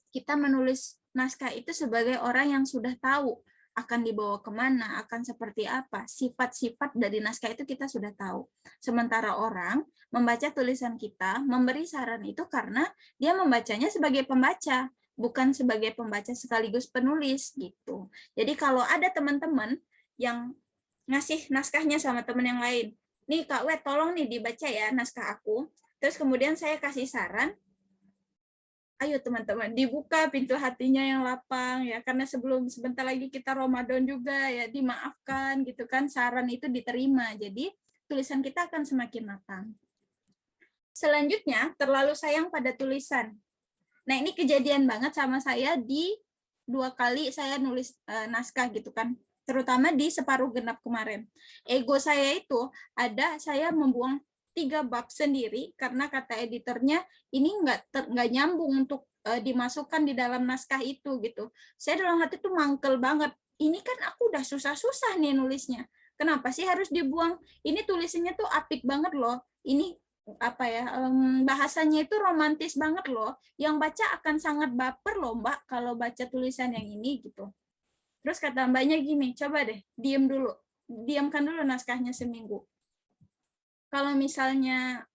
Kita menulis naskah itu sebagai orang yang sudah tahu akan dibawa kemana, akan seperti apa, sifat-sifat dari naskah itu kita sudah tahu. Sementara orang membaca tulisan kita, memberi saran itu karena dia membacanya sebagai pembaca, bukan sebagai pembaca sekaligus penulis gitu. Jadi kalau ada teman-teman yang ngasih naskahnya sama teman yang lain, nih Kak Wet, tolong nih dibaca ya naskah aku, terus kemudian saya kasih saran, ayo teman-teman dibuka pintu hatinya yang lapang ya, karena sebentar lagi kita Ramadan juga ya, dimaafkan gitu kan, saran itu diterima, jadi tulisan kita akan semakin matang. Selanjutnya, terlalu sayang pada tulisan. Nah, ini kejadian banget sama saya di 2 kali saya nulis naskah gitu kan, terutama di separuh genap kemarin. Ego saya itu ada, saya membuang 3 bab sendiri karena kata editornya ini nggak nyambung untuk dimasukkan di dalam naskah itu gitu. Saya dalam hati tuh mangkel banget. Ini kan aku udah susah-susah nih nulisnya. Kenapa sih harus dibuang? Ini tulisannya tuh apik banget loh. Ini apa ya, bahasanya itu romantis banget loh. Yang baca akan sangat baper loh Mbak kalau baca tulisan yang ini gitu. Terus kata mbaknya gini, coba deh diamkan dulu naskahnya seminggu. Kalau misalnya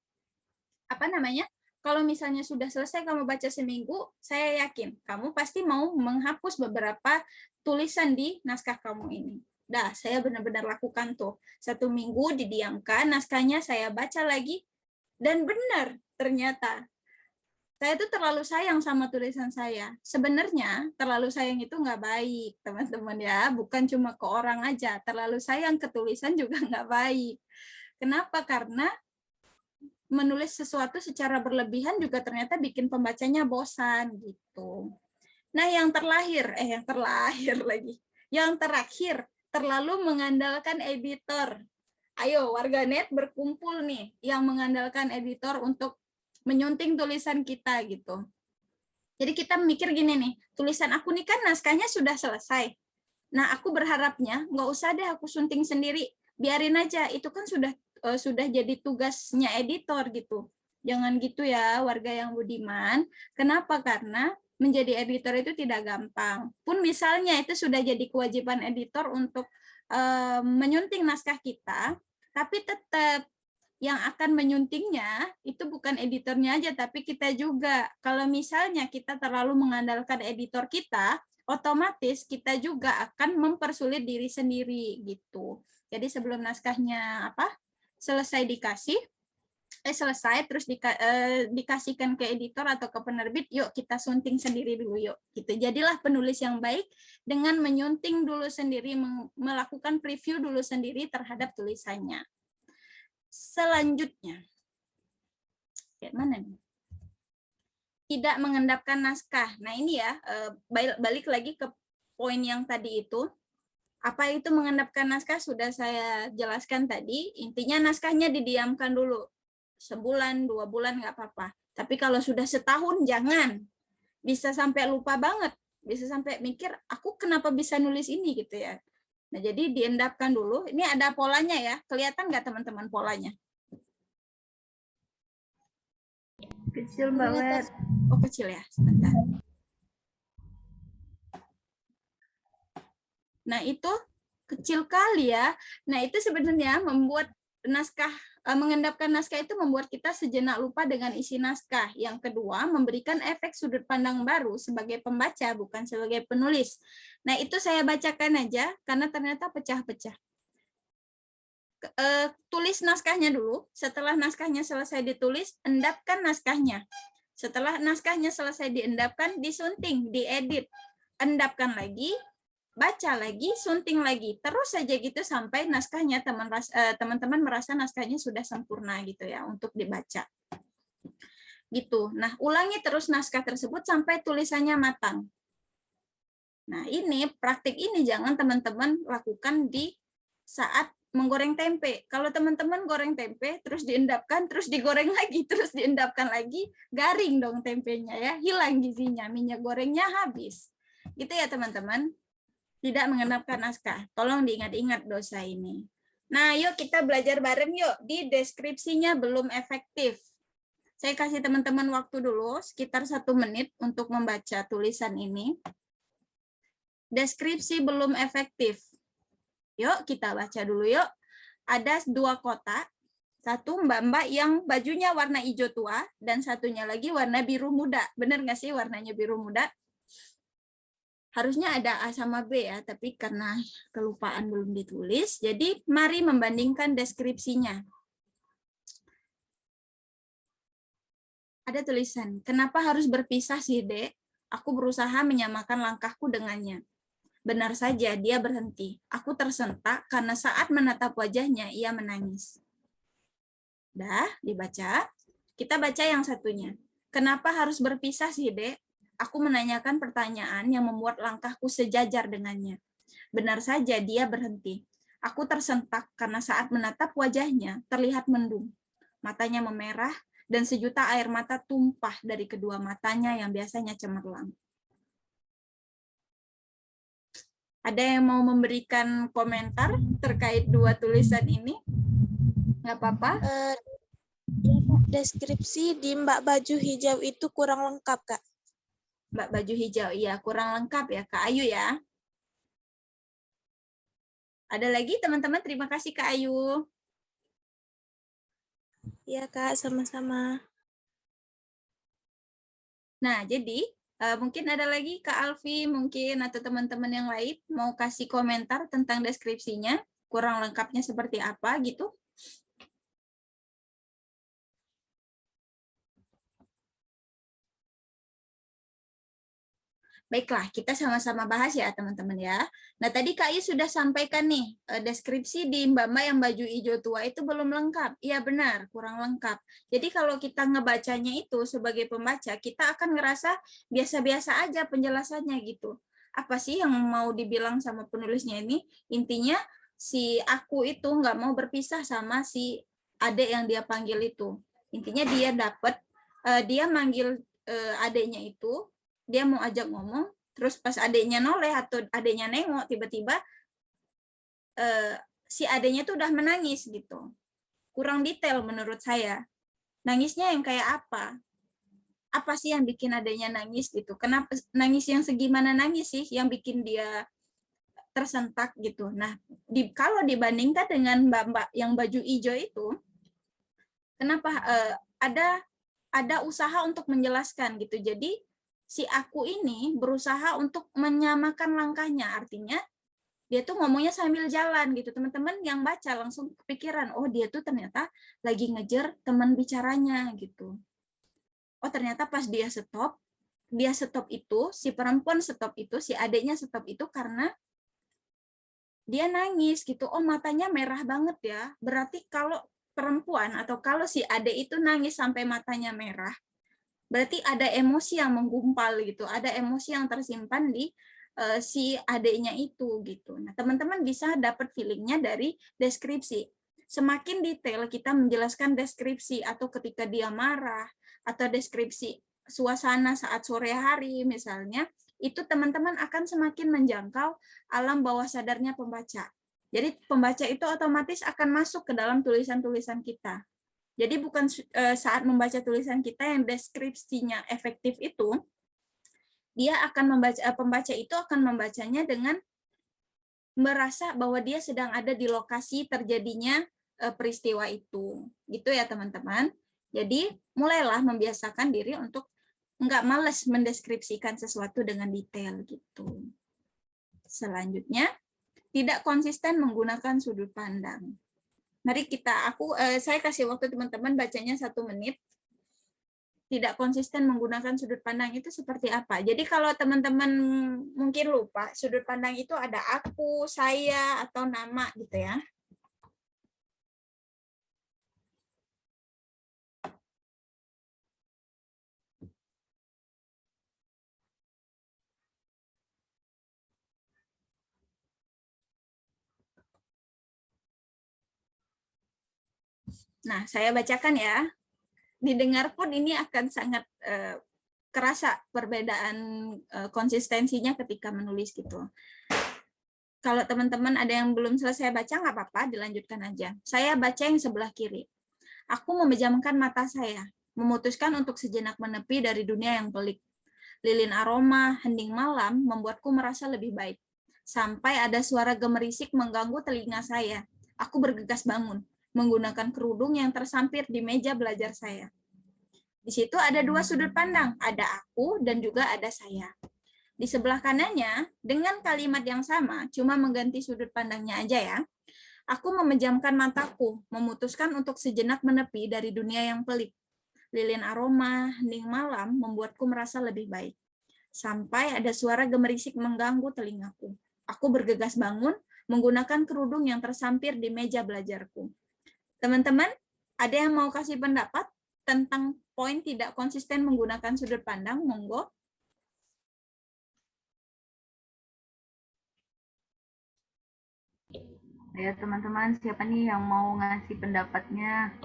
apa namanya, kalau misalnya sudah selesai kamu baca seminggu, saya yakin kamu pasti mau menghapus beberapa tulisan di naskah kamu ini. Dah, saya benar-benar lakukan tuh. 1 minggu didiamkan, naskahnya saya baca lagi, dan benar ternyata saya tuh terlalu sayang sama tulisan saya. Sebenarnya terlalu sayang itu nggak baik, teman-teman ya. Bukan cuma ke orang aja, terlalu sayang ke tulisan juga nggak baik. Kenapa? Karena menulis sesuatu secara berlebihan juga ternyata bikin pembacanya bosan gitu. Nah, yang terlahir lagi. Yang terakhir, terlalu mengandalkan editor. Ayo warganet berkumpul nih yang mengandalkan editor untuk menyunting tulisan kita gitu. Jadi kita mikir gini nih, tulisan aku nih kan naskahnya sudah selesai. Nah, aku berharapnya nggak usah deh aku sunting sendiri, biarin aja. Itu kan sudah jadi tugasnya editor gitu. Jangan gitu ya warga yang budiman. Kenapa? Karena menjadi editor itu tidak gampang. Pun misalnya itu sudah jadi kewajiban editor untuk menyunting naskah kita, tapi tetap yang akan menyuntingnya itu bukan editornya aja, tapi kita juga. Kalau misalnya kita terlalu mengandalkan editor kita, otomatis kita juga akan mempersulit diri sendiri gitu. Jadi sebelum naskahnya selesai selesai terus dikasihkan ke editor atau ke penerbit, yuk kita sunting sendiri dulu yuk. Gitu. Jadilah penulis yang baik dengan menyunting dulu sendiri, melakukan preview dulu sendiri terhadap tulisannya. Selanjutnya, mana nih? Tidak mengendapkan naskah. Nah ini ya, balik lagi ke poin yang tadi itu. Apa itu mengendapkan naskah sudah saya jelaskan tadi. Intinya naskahnya didiamkan dulu. 1 bulan, 2 bulan nggak apa-apa. Tapi kalau sudah setahun jangan. Bisa sampai lupa banget. Bisa sampai mikir, aku kenapa bisa nulis ini gitu ya. Nah jadi diendapkan dulu. Ini ada polanya ya. Kelihatan nggak teman-teman polanya?
Kecil banget.
Oh kecil ya, sebentar. Nah, itu kecil kali ya. Nah, itu sebenarnya membuat naskah, mengendapkan naskah itu membuat kita sejenak lupa dengan isi naskah. Yang kedua, memberikan efek sudut pandang baru sebagai pembaca, bukan sebagai penulis. Nah, itu saya bacakan aja, karena ternyata pecah-pecah. Tulis naskahnya dulu. Setelah naskahnya selesai ditulis, endapkan naskahnya. Setelah naskahnya selesai diendapkan, disunting, diedit, endapkan lagi, baca lagi, sunting lagi, terus saja gitu sampai naskahnya teman-teman merasa naskahnya sudah sempurna gitu ya untuk dibaca. Gitu. Nah, ulangi terus naskah tersebut sampai tulisannya matang. Nah, ini praktik ini jangan teman-teman lakukan di saat menggoreng tempe. Kalau teman-teman goreng tempe, terus diendapkan, terus digoreng lagi, terus diendapkan lagi, garing dong tempenya ya, hilang gizinya, minyak gorengnya habis. Gitu ya teman-teman. Tidak mengendapkan naskah. Tolong diingat-ingat dosa ini. Nah, yuk kita belajar bareng yuk. Di deskripsinya belum efektif. Saya kasih teman-teman waktu dulu, sekitar 1 menit untuk membaca tulisan ini. Deskripsi belum efektif. Yuk kita baca dulu yuk. Ada 2 kotak. Satu mbak-mbak yang bajunya warna hijau tua, dan satunya lagi warna biru muda. Benar nggak sih warnanya biru muda? Harusnya ada A sama B ya, tapi karena kelupaan belum ditulis, jadi mari membandingkan deskripsinya. Ada tulisan, kenapa harus berpisah sih, Dek? Aku berusaha menyamakan langkahku dengannya. Benar saja, dia berhenti. Aku tersentak karena saat menatap wajahnya, ia menangis. Dah, dibaca. Kita baca yang satunya. Kenapa harus berpisah sih, Dek? Aku menanyakan pertanyaan yang membuat langkahku sejajar dengannya. Benar saja, dia berhenti. Aku tersentak karena saat menatap wajahnya, terlihat mendung. Matanya memerah, dan sejuta air mata tumpah dari kedua matanya yang biasanya cemerlang. Ada yang mau memberikan komentar terkait 2 tulisan ini? Nggak apa-apa?
Deskripsi di Mbak Baju Hijau itu kurang lengkap, Kak.
Mbak Baju Hijau, iya kurang lengkap ya, Kak Ayu ya. Ada lagi teman-teman? Terima kasih Kak Ayu.
Iya, Kak, sama-sama.
Nah, jadi mungkin ada lagi Kak Alfi mungkin atau teman-teman yang lain mau kasih komentar tentang deskripsinya, kurang lengkapnya seperti apa gitu. Baiklah, kita sama-sama bahas ya teman-teman ya. Nah tadi Kak Ayu sudah sampaikan nih, deskripsi di mbak-mbak yang baju hijau tua itu belum lengkap. Iya benar, kurang lengkap. Jadi kalau kita ngebacanya itu sebagai pembaca, kita akan ngerasa biasa-biasa aja penjelasannya gitu. Apa sih yang mau dibilang sama penulisnya ini? Intinya si aku itu nggak mau berpisah sama si adik yang dia panggil itu. Intinya dia manggil adiknya itu, dia mau ajak ngomong, terus pas adiknya noleh atau adiknya nengok, tiba-tiba si adiknya tuh udah menangis gitu. Kurang detail menurut saya. Nangisnya yang kayak apa? Apa sih yang bikin adiknya nangis gitu? Kenapa nangis yang segimana nangis sih yang bikin dia tersentak gitu? Nah, kalau dibandingkan dengan mbak-mbak yang baju hijau itu, kenapa ada usaha untuk menjelaskan gitu. Jadi si aku ini berusaha untuk menyamakan langkahnya, artinya dia tuh ngomongnya sambil jalan gitu. Teman-teman yang baca langsung kepikiran, oh dia tuh ternyata lagi ngejar teman bicaranya gitu. Oh ternyata pas dia stop itu, si perempuan stop itu, si adiknya stop itu karena dia nangis gitu. Oh matanya merah banget ya. Berarti kalau perempuan atau kalau si adik itu nangis sampai matanya merah, berarti ada emosi yang menggumpal gitu, ada emosi yang tersimpan di si adiknya itu gitu. Nah, teman-teman bisa dapat feelingnya dari deskripsi. Semakin detail kita menjelaskan deskripsi atau ketika dia marah atau deskripsi suasana saat sore hari misalnya, itu teman-teman akan semakin menjangkau alam bawah sadarnya pembaca. Jadi pembaca itu otomatis akan masuk ke dalam tulisan-tulisan kita. Jadi bukan saat membaca tulisan kita yang deskripsinya efektif itu, dia akan pembaca itu akan membacanya dengan merasa bahwa dia sedang ada di lokasi terjadinya peristiwa itu. Gitu ya teman-teman. Jadi mulailah membiasakan diri untuk nggak males mendeskripsikan sesuatu dengan detail gitu. Selanjutnya, tidak konsisten menggunakan sudut pandang. Mari saya kasih waktu teman-teman bacanya 1 menit. Tidak konsisten menggunakan sudut pandang itu seperti apa? Jadi kalau teman-teman mungkin lupa, sudut pandang itu ada aku, saya, atau nama gitu ya. Nah, saya bacakan ya. Didengar pun ini akan sangat kerasa perbedaan konsistensinya ketika menulis gitu. Kalau teman-teman ada yang belum selesai baca, nggak apa-apa, dilanjutkan aja. Saya baca yang sebelah kiri. Aku memejamkan mata saya, memutuskan untuk sejenak menepi dari dunia yang pelik. Lilin aroma, hening malam membuatku merasa lebih baik. Sampai ada suara gemerisik mengganggu telinga saya. Aku bergegas bangun, menggunakan kerudung yang tersampir di meja belajar saya. Di situ ada 2 sudut pandang, ada aku dan juga ada saya. Di sebelah kanannya, dengan kalimat yang sama, cuma mengganti sudut pandangnya aja ya. Aku memejamkan mataku, memutuskan untuk sejenak menepi dari dunia yang pelik. Lilin aroma, hening malam membuatku merasa lebih baik. Sampai ada suara gemerisik mengganggu telingaku. Aku bergegas bangun, menggunakan kerudung yang tersampir di meja belajarku. Teman-teman, ada yang mau kasih pendapat tentang poin tidak konsisten menggunakan sudut pandang? Monggo.
Ya teman-teman, siapa nih yang mau ngasih pendapatnya?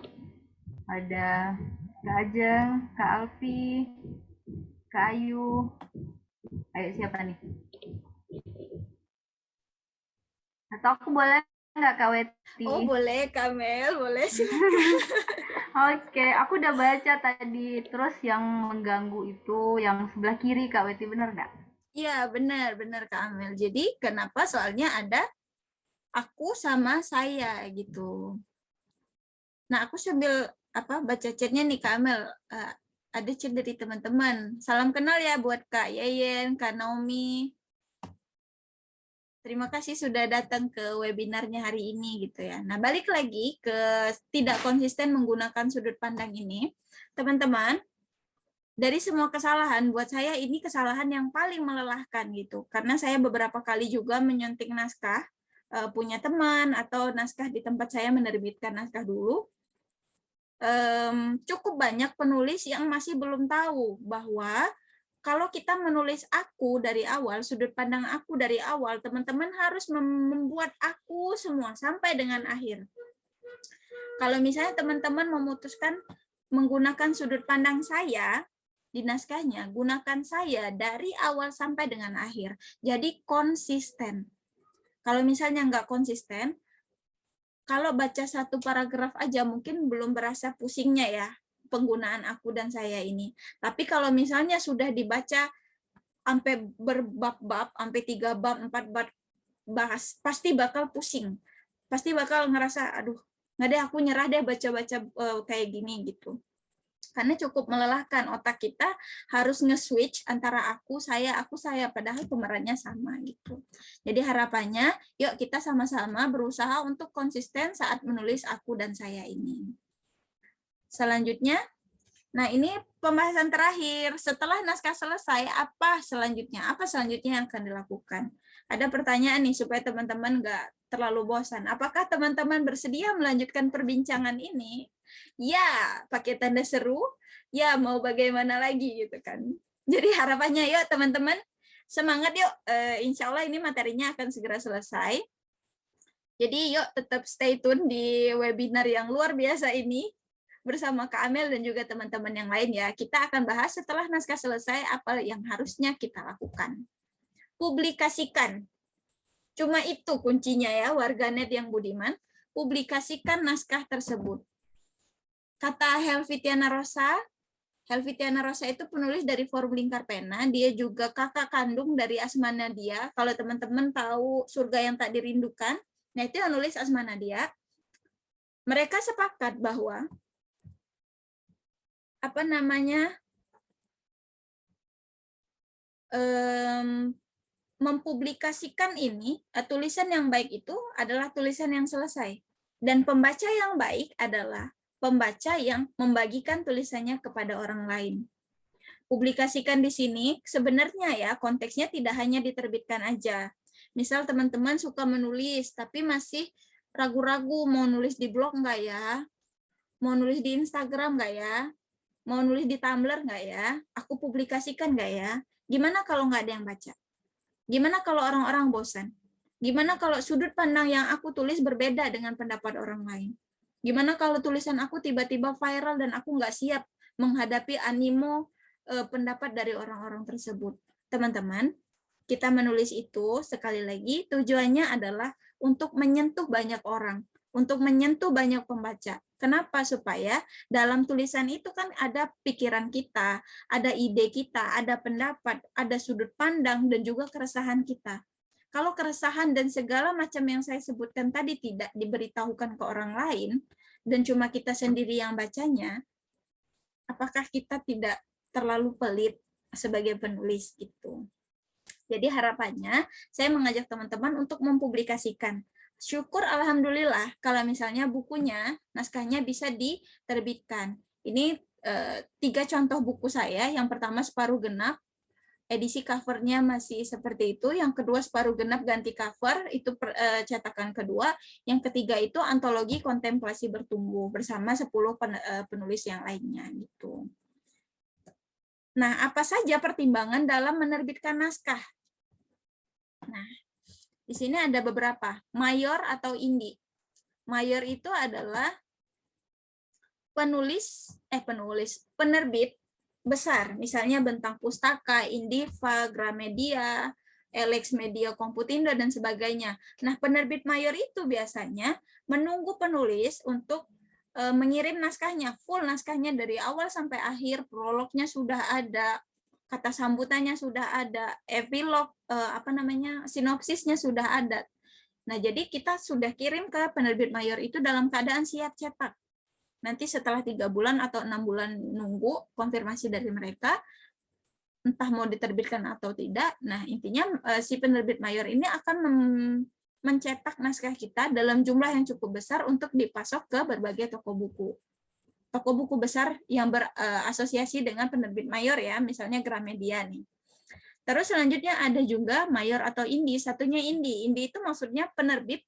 Ada Kak Ajeng, Kak Alfi, Kak Ayu. Ayo siapa nih? Atau aku boleh nggak Kak Weti?
Oh boleh, Kamel, boleh silakan.
Oke, aku udah baca tadi. Terus yang mengganggu itu yang sebelah kiri Kak Weti, bener nggak?
Iya, benar Kak Amel. Jadi kenapa? Soalnya ada aku sama saya gitu. Nah, aku sambil baca chatnya nih Kak Amel. Ada chat dari teman-teman. Salam kenal ya buat Kak Yeyen, Kak Naomi. Terima kasih sudah datang ke webinarnya hari ini gitu ya. Nah, balik lagi ke tidak konsisten menggunakan sudut pandang ini. Teman-teman, dari semua kesalahan, buat saya ini kesalahan yang paling melelahkan gitu. Karena saya beberapa kali juga menyunting naskah, punya teman atau naskah di tempat saya menerbitkan naskah dulu. Cukup banyak penulis yang masih belum tahu bahwa kalau kita menulis aku dari awal, sudut pandang aku dari awal, teman-teman harus membuat aku semua sampai dengan akhir. Kalau misalnya teman-teman memutuskan menggunakan sudut pandang saya di naskahnya, gunakan saya dari awal sampai dengan akhir. Jadi konsisten. Kalau misalnya nggak konsisten, kalau baca 1 paragraf aja mungkin belum berasa pusingnya ya penggunaan aku dan saya ini. Tapi kalau misalnya sudah dibaca sampai berbab-bab, sampai 3 bab, 4 bab bahas, pasti bakal pusing. Pasti bakal ngerasa, aduh, nggak deh aku nyerah deh baca-baca kayak gini gitu. Karena cukup melelahkan, otak kita harus nge-switch antara aku, saya, padahal pemerannya sama gitu. Jadi harapannya, yuk kita sama-sama berusaha untuk konsisten saat menulis aku dan saya ini. Selanjutnya, nah ini pembahasan terakhir. Setelah naskah selesai, apa selanjutnya? Apa selanjutnya yang akan dilakukan? Ada pertanyaan nih supaya teman-teman nggak terlalu bosan. Apakah teman-teman bersedia melanjutkan perbincangan ini? Ya, pakai tanda seru. Ya, mau bagaimana lagi gitu kan. Jadi harapannya yuk teman-teman, semangat yuk. Insya Allah ini materinya akan segera selesai. Jadi yuk tetap stay tune di webinar yang luar biasa ini bersama Kak Amel dan juga teman-teman yang lain ya. Kita akan bahas setelah naskah selesai apa yang harusnya kita lakukan. Publikasikan. Cuma itu kuncinya ya, warganet yang budiman. Publikasikan naskah tersebut. Kata Helvitiana Rosa, Helvitiana Rosa itu penulis dari Forum Lingkar Pena, dia juga kakak kandung dari Asma Nadia. Kalau teman-teman tahu Surga yang Tak Dirindukan, nah itu yang nulis Asma Nadia. Mereka sepakat bahwa mempublikasikan ini, tulisan yang baik itu adalah tulisan yang selesai. Dan pembaca yang baik adalah pembaca yang membagikan tulisannya kepada orang lain. Publikasikan di sini sebenarnya ya konteksnya tidak hanya diterbitkan aja. Misal teman-teman suka menulis tapi masih ragu-ragu mau nulis di blog nggak ya, mau nulis di Instagram nggak ya, mau nulis di Tumblr nggak ya, aku publikasikan nggak ya, gimana kalau nggak ada yang baca? Gimana kalau orang-orang bosan? Gimana kalau sudut pandang yang aku tulis berbeda dengan pendapat orang lain? Gimana kalau tulisan aku tiba-tiba viral dan aku nggak siap menghadapi animo pendapat dari orang-orang tersebut? Teman-teman, kita menulis itu sekali lagi tujuannya adalah untuk menyentuh banyak orang, untuk menyentuh banyak pembaca. Kenapa? Supaya dalam tulisan itu kan ada pikiran kita, ada ide kita, ada pendapat, ada sudut pandang, dan juga keresahan kita. Kalau keresahan dan segala macam yang saya sebutkan tadi tidak diberitahukan ke orang lain, dan cuma kita sendiri yang bacanya, apakah kita tidak terlalu pelit sebagai penulis gitu? Jadi harapannya saya mengajak teman-teman untuk mempublikasikan. Syukur alhamdulillah kalau misalnya bukunya, naskahnya bisa diterbitkan. Ini 3 contoh buku saya. Yang pertama Separuh Genap, edisi covernya masih seperti itu. Yang kedua Separuh Genap ganti cover, itu cetakan kedua. Yang ketiga itu antologi Kontemplasi Bertumbuh bersama 10 penulis yang lainnya gitu. Nah, apa saja pertimbangan dalam menerbitkan naskah? Nah, di sini ada beberapa. Mayor atau indie. Mayor itu adalah penerbit besar. Misalnya Bentang Pustaka, Indiva, Gramedia, Elex Media Komputindo, dan sebagainya. Nah, penerbit mayor itu biasanya menunggu penulis untuk mengirim naskahnya, full naskahnya dari awal sampai akhir, prolognya sudah ada, kata sambutannya sudah ada, epilog, sinopsisnya sudah ada. Nah, jadi kita sudah kirim ke penerbit mayor itu dalam keadaan siap cetak. Nanti setelah 3 bulan atau 6 bulan nunggu konfirmasi dari mereka, entah mau diterbitkan atau tidak. Nah, intinya si penerbit mayor ini akan mencetak naskah kita dalam jumlah yang cukup besar untuk dipasok ke berbagai toko buku. Toko buku besar yang berasosiasi dengan penerbit mayor ya, misalnya Gramedia nih. Terus selanjutnya ada juga mayor atau indie, satunya indie. Indie itu maksudnya penerbit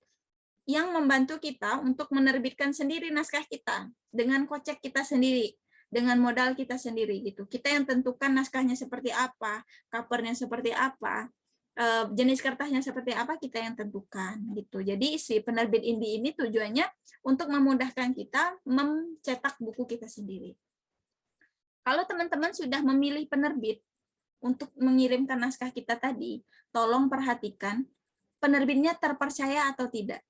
yang membantu kita untuk menerbitkan sendiri naskah kita dengan kocek kita sendiri, dengan modal kita sendiri gitu. Kita yang tentukan naskahnya seperti apa, covernya seperti apa, jenis kertasnya seperti apa, kita yang tentukan gitu. Jadi si penerbit indie ini tujuannya untuk memudahkan kita mencetak buku kita sendiri. Kalau teman-teman sudah memilih penerbit untuk mengirimkan naskah kita tadi, tolong perhatikan penerbitnya terpercaya atau tidak.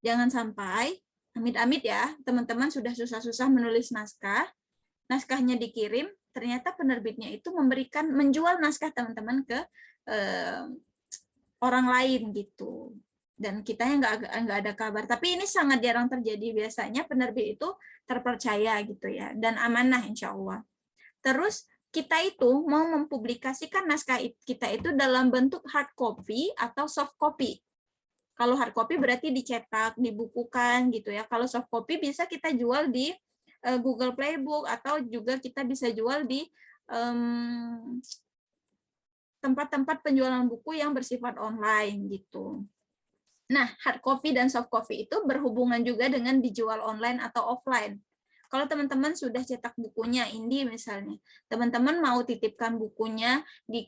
Jangan sampai, amit-amit ya, teman-teman sudah susah-susah menulis naskah, naskahnya dikirim, ternyata penerbitnya itu menjual naskah teman-teman ke orang lain gitu, dan kita yang nggak ada kabar. Tapi ini sangat jarang terjadi. Biasanya penerbit itu terpercaya gitu ya, dan amanah insya Allah. Terus kita itu mau mempublikasikan naskah kita itu dalam bentuk hard copy atau soft copy. Kalau hard copy berarti dicetak, dibukukan gitu ya. Kalau soft copy bisa kita jual di Google Playbook, atau juga kita bisa jual di tempat-tempat penjualan buku yang bersifat online gitu. Nah, hard copy dan soft copy itu berhubungan juga dengan dijual online atau offline. Kalau teman-teman sudah cetak bukunya, indie misalnya, teman-teman mau titipkan bukunya di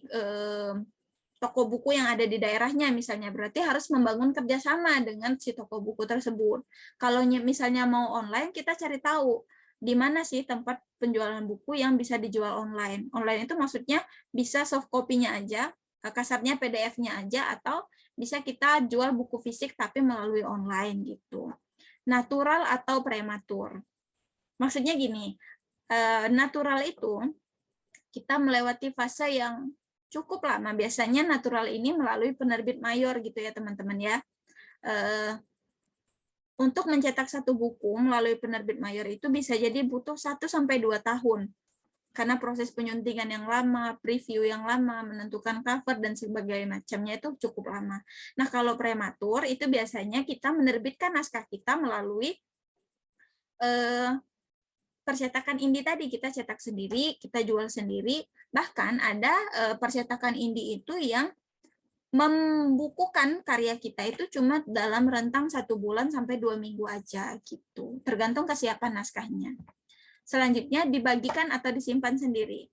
toko buku yang ada di daerahnya misalnya, berarti harus membangun kerjasama dengan si toko buku tersebut. Kalau misalnya mau online, kita cari tahu di mana sih tempat penjualan buku yang bisa dijual online. Online itu maksudnya bisa soft copy-nya aja, kasarnya PDF-nya aja, atau bisa kita jual buku fisik tapi melalui online gitu. Natural atau prematur. Maksudnya gini, natural itu kita melewati fase yang cukup lama. Biasanya natural ini melalui penerbit mayor gitu ya teman-teman ya. Untuk mencetak satu buku melalui penerbit mayor itu bisa jadi butuh 1-2 tahun. Karena proses penyuntingan yang lama, preview yang lama, menentukan cover dan sebagainya macamnya itu cukup lama. Nah, kalau prematur itu biasanya kita menerbitkan naskah kita melalui percetakan indie tadi, kita cetak sendiri, kita jual sendiri, bahkan ada percetakan indie itu yang membukukan karya kita itu cuma dalam rentang 1 bulan sampai 2 minggu aja gitu, tergantung kesiapan naskahnya. Selanjutnya dibagikan atau disimpan sendiri.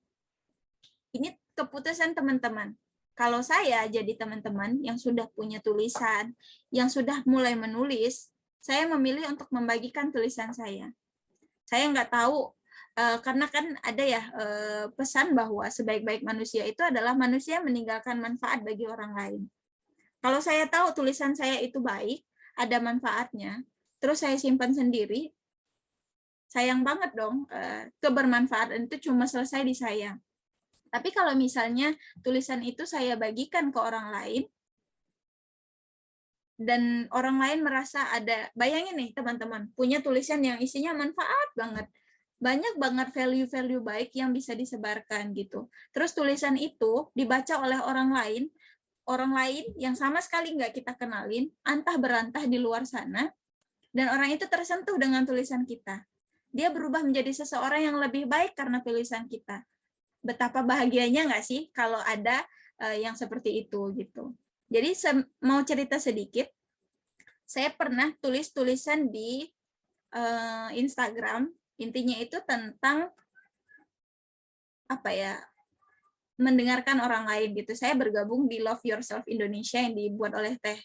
Ini keputusan teman-teman. Kalau saya jadi teman-teman yang sudah punya tulisan, yang sudah mulai menulis, saya memilih untuk membagikan tulisan saya. Saya nggak tahu, karena kan ada ya pesan bahwa sebaik-baik manusia itu adalah manusia meninggalkan manfaat bagi orang lain. Kalau saya tahu tulisan saya itu baik, ada manfaatnya, terus saya simpan sendiri, sayang banget dong, kebermanfaatan itu cuma selesai di saya. Tapi kalau misalnya tulisan itu saya bagikan ke orang lain, dan orang lain merasa ada, bayangin nih teman-teman, punya tulisan yang isinya manfaat banget, banyak banget value-value baik yang bisa disebarkan gitu. Terus tulisan itu dibaca oleh orang lain yang sama sekali nggak kita kenalin, antah berantah di luar sana, dan orang itu tersentuh dengan tulisan kita. Dia berubah menjadi seseorang yang lebih baik karena tulisan kita. Betapa bahagianya nggak sih kalau ada yang seperti itu gitu. Jadi mau cerita sedikit, saya pernah tulis tulisan di Instagram, intinya itu tentang apa ya, mendengarkan orang lain gitu. Saya bergabung di Love Yourself Indonesia yang dibuat oleh Teh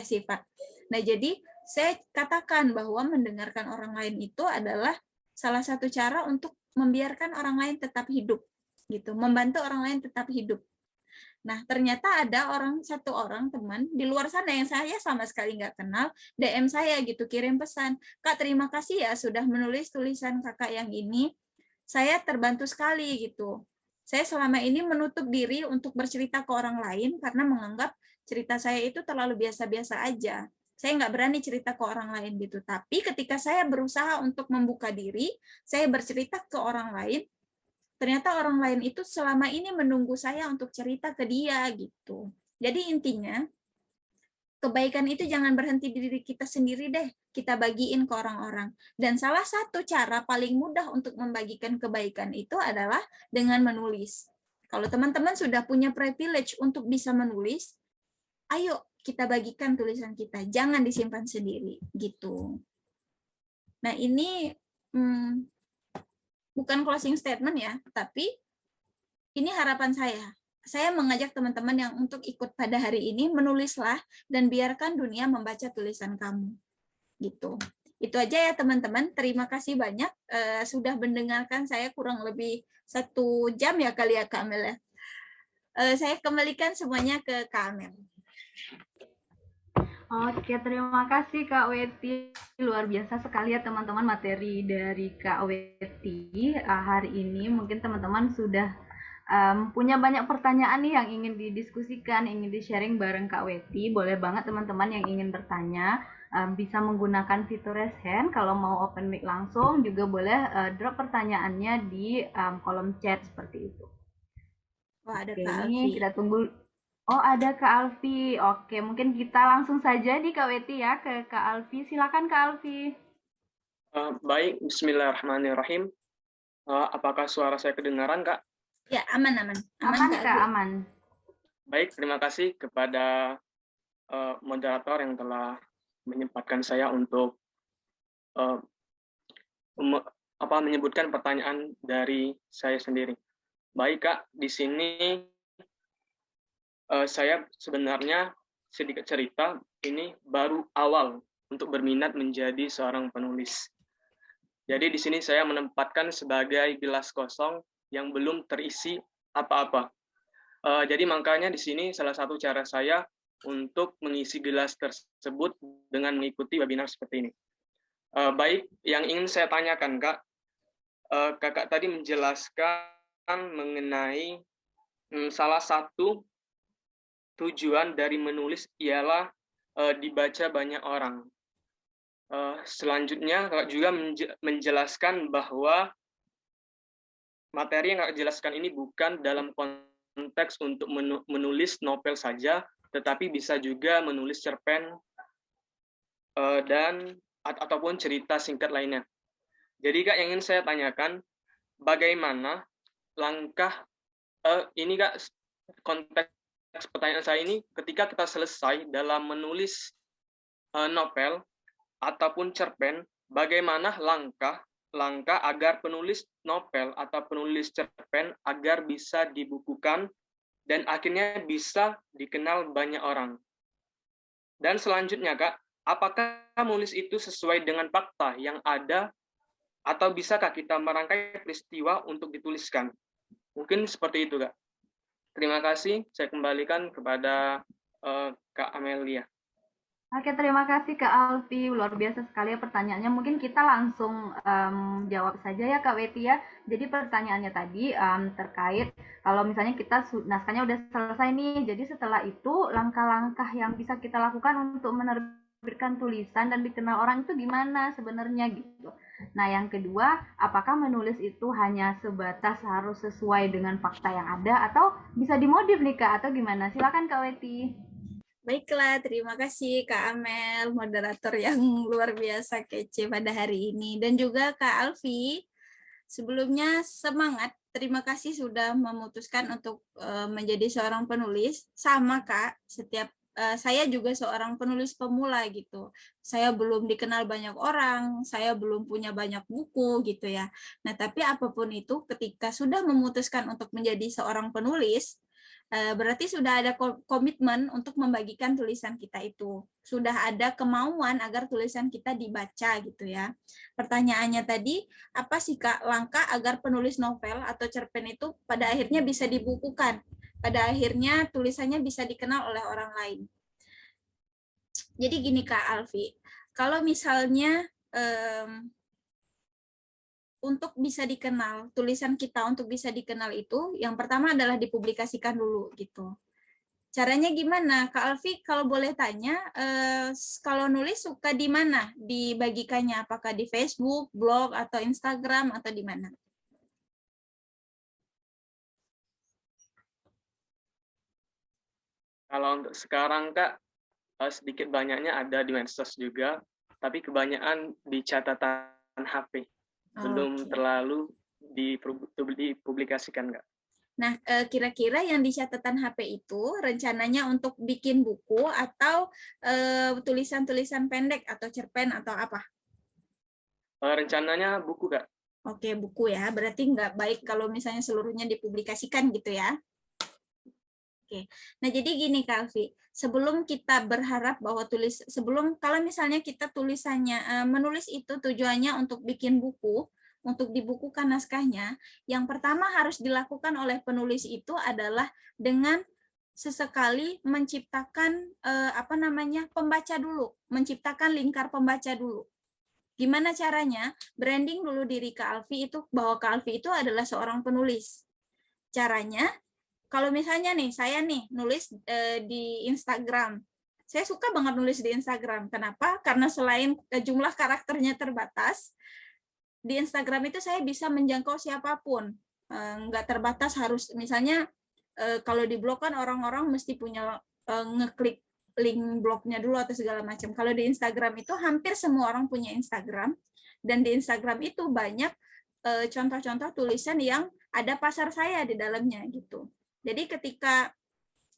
Siva. Nah, jadi saya katakan bahwa mendengarkan orang lain itu adalah salah satu cara untuk membiarkan orang lain tetap hidup gitu, membantu orang lain tetap hidup. Nah, ternyata ada satu orang teman di luar sana yang saya sama sekali nggak kenal, DM saya gitu, kirim pesan, "Kak, terima kasih ya sudah menulis tulisan kakak yang ini. Saya terbantu sekali," gitu. Saya selama ini menutup diri untuk bercerita ke orang lain karena menganggap cerita saya itu terlalu biasa-biasa aja. Saya nggak berani cerita ke orang lain gitu. Tapi ketika saya berusaha untuk membuka diri, saya bercerita ke orang lain, ternyata orang lain itu selama ini menunggu saya untuk cerita ke dia gitu. Jadi intinya, kebaikan itu jangan berhenti di diri kita sendiri deh, kita bagiin ke orang-orang. Dan salah satu cara paling mudah untuk membagikan kebaikan itu adalah dengan menulis. Kalau teman-teman sudah punya privilege untuk bisa menulis, ayo kita bagikan tulisan kita, jangan disimpan sendiri gitu. Nah, ini bukan closing statement ya, tapi ini harapan saya. Saya mengajak teman-teman yang untuk ikut pada hari ini, menulislah dan biarkan dunia membaca tulisan kamu. Gitu. Itu aja ya teman-teman. Terima kasih banyak sudah mendengarkan saya kurang lebih 1 jam ya kali ya Kak Amel ya. Saya kembalikan semuanya ke Kak Amel.
Oke, terima kasih Kak Weti. Luar biasa sekali ya teman-teman materi dari Kak Weti hari ini. Mungkin teman-teman sudah punya banyak pertanyaan nih yang ingin didiskusikan, ingin di-sharing bareng Kak Weti. Boleh banget teman-teman yang ingin bertanya bisa menggunakan fitur raise hand. Kalau mau open mic langsung juga boleh drop pertanyaannya di kolom chat seperti itu.
Wah, ada
Oke,
Kak
ini
Alfi.
kita tunggu. Oh, ada Kak Alfi. Oke, mungkin kita langsung saja di Kak Weti ya ke Kak Alfi. Silakan Kak Alfi.
Baik, bismillahirrahmanirrahim. Apakah suara saya kedengaran, Kak?
Ya, aman.
Aman
Kak,
Kak, aman.
Baik, terima kasih kepada moderator yang telah menyempatkan saya untuk menyebutkan pertanyaan dari saya sendiri. Baik, Kak, di sini saya sebenarnya sedikit cerita, ini baru awal untuk berminat menjadi seorang penulis. Jadi di sini saya menempatkan sebagai gelas kosong yang belum terisi apa-apa. Jadi makanya di sini salah satu cara saya untuk mengisi gelas tersebut dengan mengikuti webinar seperti ini. Baik, yang ingin saya tanyakan, Kak, Kakak tadi menjelaskan mengenai salah satu tujuan dari menulis ialah dibaca banyak orang. Selanjutnya Kakak juga menjelaskan bahwa materi yang Kakak jelaskan ini bukan dalam konteks untuk menulis novel saja, tetapi bisa juga menulis cerpen dan ataupun cerita singkat lainnya. Jadi Kak, yang ingin saya tanyakan, bagaimana langkah ini Kak, konteks pertanyaan saya ini ketika kita selesai dalam menulis novel ataupun cerpen, bagaimana langkah agar penulis novel atau penulis cerpen agar bisa dibukukan dan akhirnya bisa dikenal banyak orang. Dan selanjutnya Kak, apakah menulis itu sesuai dengan fakta yang ada atau bisakah kita merangkai peristiwa untuk dituliskan? Mungkin seperti itu Kak. Terima kasih, saya kembalikan kepada Kak Amelia.
Oke, terima kasih Kak Alfi. Luar biasa sekali ya pertanyaannya. Mungkin kita langsung jawab saja ya Kak Weti ya. Jadi pertanyaannya tadi terkait kalau misalnya kita naskahnya udah selesai nih. Jadi setelah itu langkah-langkah yang bisa kita lakukan untuk menerbitkan tulisan dan dikenal orang itu gimana sebenarnya gitu. Nah, yang kedua, apakah menulis itu hanya sebatas harus sesuai dengan fakta yang ada atau bisa dimodif nih Kak atau gimana? Silakan Kak Weti.
Baiklah, terima kasih Kak Amel, moderator yang luar biasa kece pada hari ini. Dan juga Kak Alfi, sebelumnya semangat, terima kasih sudah memutuskan untuk menjadi seorang penulis. Sama Kak, saya juga seorang penulis pemula gitu. Saya belum dikenal banyak orang, saya belum punya banyak buku gitu ya. Nah, tapi apapun itu, ketika sudah memutuskan untuk menjadi seorang penulis, berarti sudah ada komitmen untuk membagikan tulisan kita itu. Sudah ada kemauan agar tulisan kita dibaca gitu ya. Pertanyaannya tadi, apa sih Kak langkah agar penulis novel atau cerpen itu pada akhirnya bisa dibukukan? Pada akhirnya tulisannya bisa dikenal oleh orang lain. Jadi gini Kak Alfi, kalau misalnya untuk bisa dikenal, tulisan kita untuk bisa dikenal itu, yang pertama adalah dipublikasikan dulu gitu. Caranya gimana? Kak Alfi, kalau boleh tanya, kalau nulis suka di mana dibagikannya? Apakah di Facebook, blog, atau Instagram, atau di mana?
Kalau untuk sekarang Kak, sedikit banyaknya ada di medsos juga, tapi kebanyakan di catatan HP. Belum terlalu dipublikasikan Kak.
Nah, kira-kira yang di catatan HP itu rencananya untuk bikin buku atau tulisan-tulisan pendek atau cerpen atau apa?
Rencananya buku Kak.
Oke, buku ya. Berarti nggak baik kalau misalnya seluruhnya dipublikasikan gitu ya. Oke. Nah, jadi gini Kak Alfi, sebelum kita berharap bahwa kalau misalnya kita tulisannya menulis itu tujuannya untuk bikin buku, untuk dibukukan naskahnya, yang pertama harus dilakukan oleh penulis itu adalah dengan sesekali menciptakan pembaca dulu, menciptakan lingkar pembaca dulu. Gimana caranya? Branding dulu diri Kak Alfi itu bahwa Kak Alfi itu adalah seorang penulis. Caranya, kalau misalnya nih saya nih nulis di Instagram, saya suka banget nulis di Instagram. Kenapa? Karena selain jumlah karakternya terbatas, di Instagram itu saya bisa menjangkau siapapun, nggak terbatas harus misalnya kalau di blog kan orang-orang mesti punya ngeklik link blognya dulu atau segala macam. Kalau di Instagram itu hampir semua orang punya Instagram, dan di Instagram itu banyak contoh-contoh tulisan yang ada pasar saya di dalamnya gitu. Jadi ketika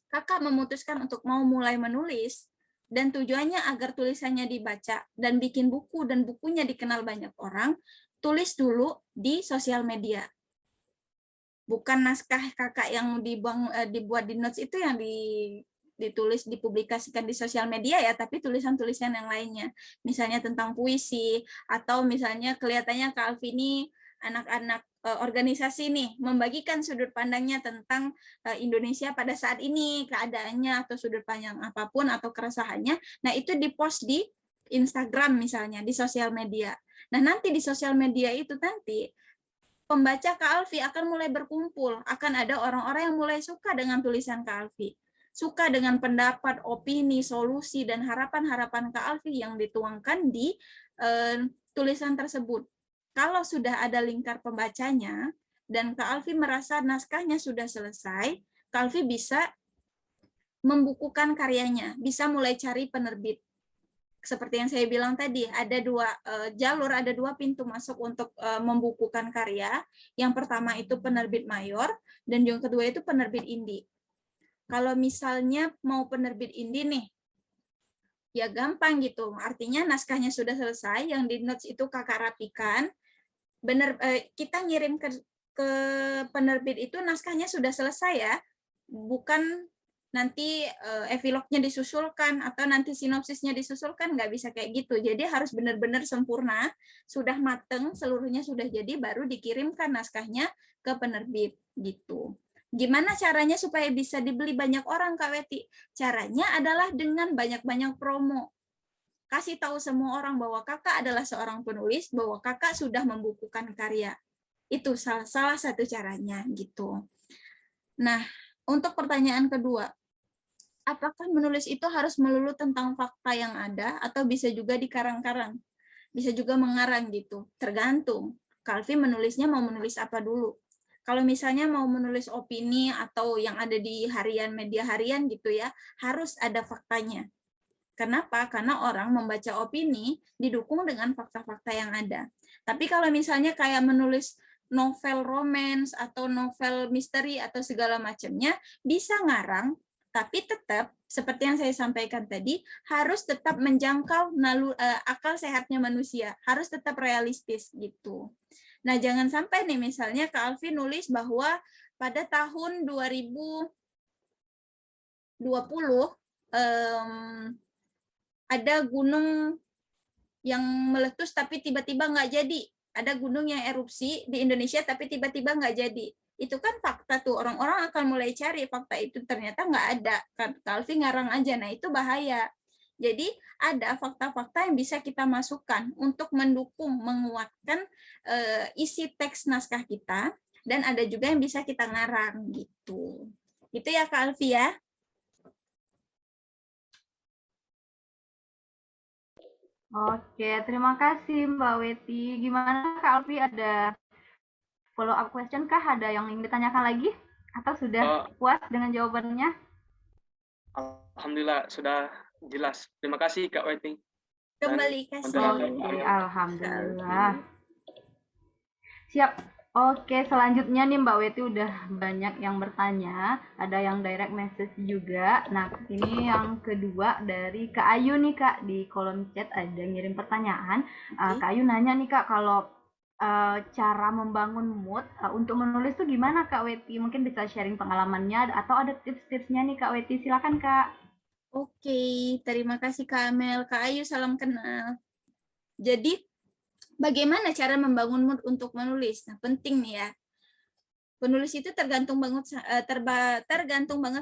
kakak memutuskan untuk mau mulai menulis dan tujuannya agar tulisannya dibaca dan bikin buku dan bukunya dikenal banyak orang, tulis dulu di sosial media. Bukan naskah kakak yang dibuat di notes itu yang ditulis, dipublikasikan di sosial media ya, tapi tulisan-tulisan yang lainnya. Misalnya tentang puisi, atau misalnya kelihatannya Kak Alfi ini anak-anak organisasi nih, membagikan sudut pandangnya tentang Indonesia pada saat ini, keadaannya, atau sudut pandang apapun, atau keresahannya. Nah, itu dipost di Instagram misalnya, di sosial media. Nah, nanti di sosial media itu nanti pembaca Kak Alfi akan mulai berkumpul, akan ada orang-orang yang mulai suka dengan tulisan Kak Alfi, suka dengan pendapat, opini, solusi, dan harapan-harapan Kak Alfi yang dituangkan di tulisan tersebut. Kalau sudah ada lingkar pembacanya, dan Kak Alfi merasa naskahnya sudah selesai, Kak Alfi bisa membukukan karyanya, bisa mulai cari penerbit. Seperti yang saya bilang tadi, ada dua jalur, ada dua pintu masuk untuk membukukan karya. Yang pertama itu penerbit mayor, dan yang kedua itu penerbit indie. Kalau misalnya mau penerbit indie nih, ya gampang gitu. Artinya naskahnya sudah selesai, yang di notes itu kakak rapikan. Kita ngirim ke penerbit itu naskahnya sudah selesai ya, bukan nanti epilognya disusulkan atau nanti sinopsisnya disusulkan, nggak bisa kayak gitu. Jadi harus benar-benar sempurna, sudah mateng, seluruhnya sudah jadi, baru dikirimkan naskahnya ke penerbit gitu. Gimana caranya supaya bisa dibeli banyak orang, Kak Weti? Caranya adalah dengan banyak-banyak promo. Kasih tahu semua orang bahwa kakak adalah seorang penulis, bahwa kakak sudah membukukan karya. Itu salah satu caranya gitu. Nah, untuk pertanyaan kedua, apakah menulis itu harus melulu tentang fakta yang ada atau bisa juga dikarang-karang? Bisa juga mengarang gitu, tergantung. Calvi menulisnya mau menulis apa dulu. Kalau misalnya mau menulis opini atau yang ada di harian, media harian gitu ya, harus ada faktanya. Kenapa? Karena orang membaca opini didukung dengan fakta-fakta yang ada. Tapi kalau misalnya kayak menulis novel romance atau novel misteri atau segala macamnya, bisa ngarang, tapi tetap seperti yang saya sampaikan tadi, harus tetap menjangkau akal sehatnya manusia, harus tetap realistis gitu. Nah, jangan sampai nih misalnya Kak Alfi nulis bahwa pada tahun 2020 ada gunung yang meletus tapi tiba-tiba nggak jadi. Ada gunung yang erupsi di Indonesia tapi tiba-tiba nggak jadi. Itu kan fakta tuh. Orang-orang akan mulai cari fakta itu, ternyata nggak ada. Calvi ngarang aja. Nah, itu bahaya. Jadi ada fakta-fakta yang bisa kita masukkan untuk mendukung, menguatkan isi teks naskah kita, dan ada juga yang bisa kita ngarang gitu. Itu ya Kak Alfi ya.
Oke, terima kasih Mbak Weti. Gimana Kak Alfi, ada follow up question kah? Ada yang ingin ditanyakan lagi? Atau sudah puas dengan jawabannya?
Alhamdulillah, sudah jelas. Terima kasih Kak Weti.
Kembali kasih.
Oke, alhamdulillah. Siap. Oke, selanjutnya nih Mbak Weti udah banyak yang bertanya, ada yang direct message juga. Nah, ini yang kedua dari Kak Ayu nih Kak, di kolom chat ada ngirim pertanyaan. Kak Ayu nanya nih Kak, kalau cara membangun mood untuk menulis tuh gimana Kak Weti? Mungkin bisa sharing pengalamannya atau ada tips-tipsnya nih Kak Weti, silakan Kak.
Oke, terima kasih Kak Amel. Kak Ayu, salam kenal. Jadi, bagaimana cara membangun mood untuk menulis? Nah, penting nih ya. Penulis itu tergantung banget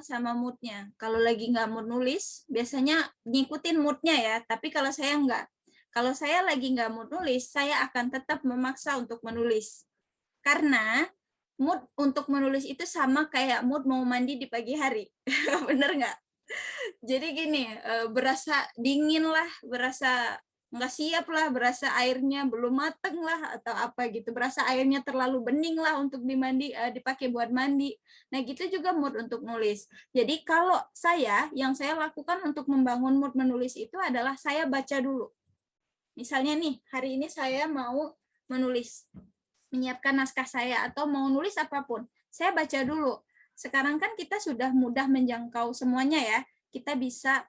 sama moodnya. Kalau lagi nggak mood nulis, biasanya ngikutin moodnya ya. Tapi kalau saya nggak. Kalau saya lagi nggak mood nulis, saya akan tetap memaksa untuk menulis. Karena mood untuk menulis itu sama kayak mood mau mandi di pagi hari. Bener nggak? Jadi gini, berasa dingin lah, berasa nggak siap lah, berasa airnya belum mateng lah atau apa gitu, berasa airnya terlalu bening lah untuk dipakai buat mandi. Nah gitu juga mood untuk nulis. Jadi kalau yang saya lakukan untuk membangun mood menulis itu adalah saya baca dulu. Misalnya nih, hari ini saya mau menulis, menyiapkan naskah saya atau mau nulis apapun, saya baca dulu. Sekarang kan kita sudah mudah menjangkau semuanya ya, kita bisa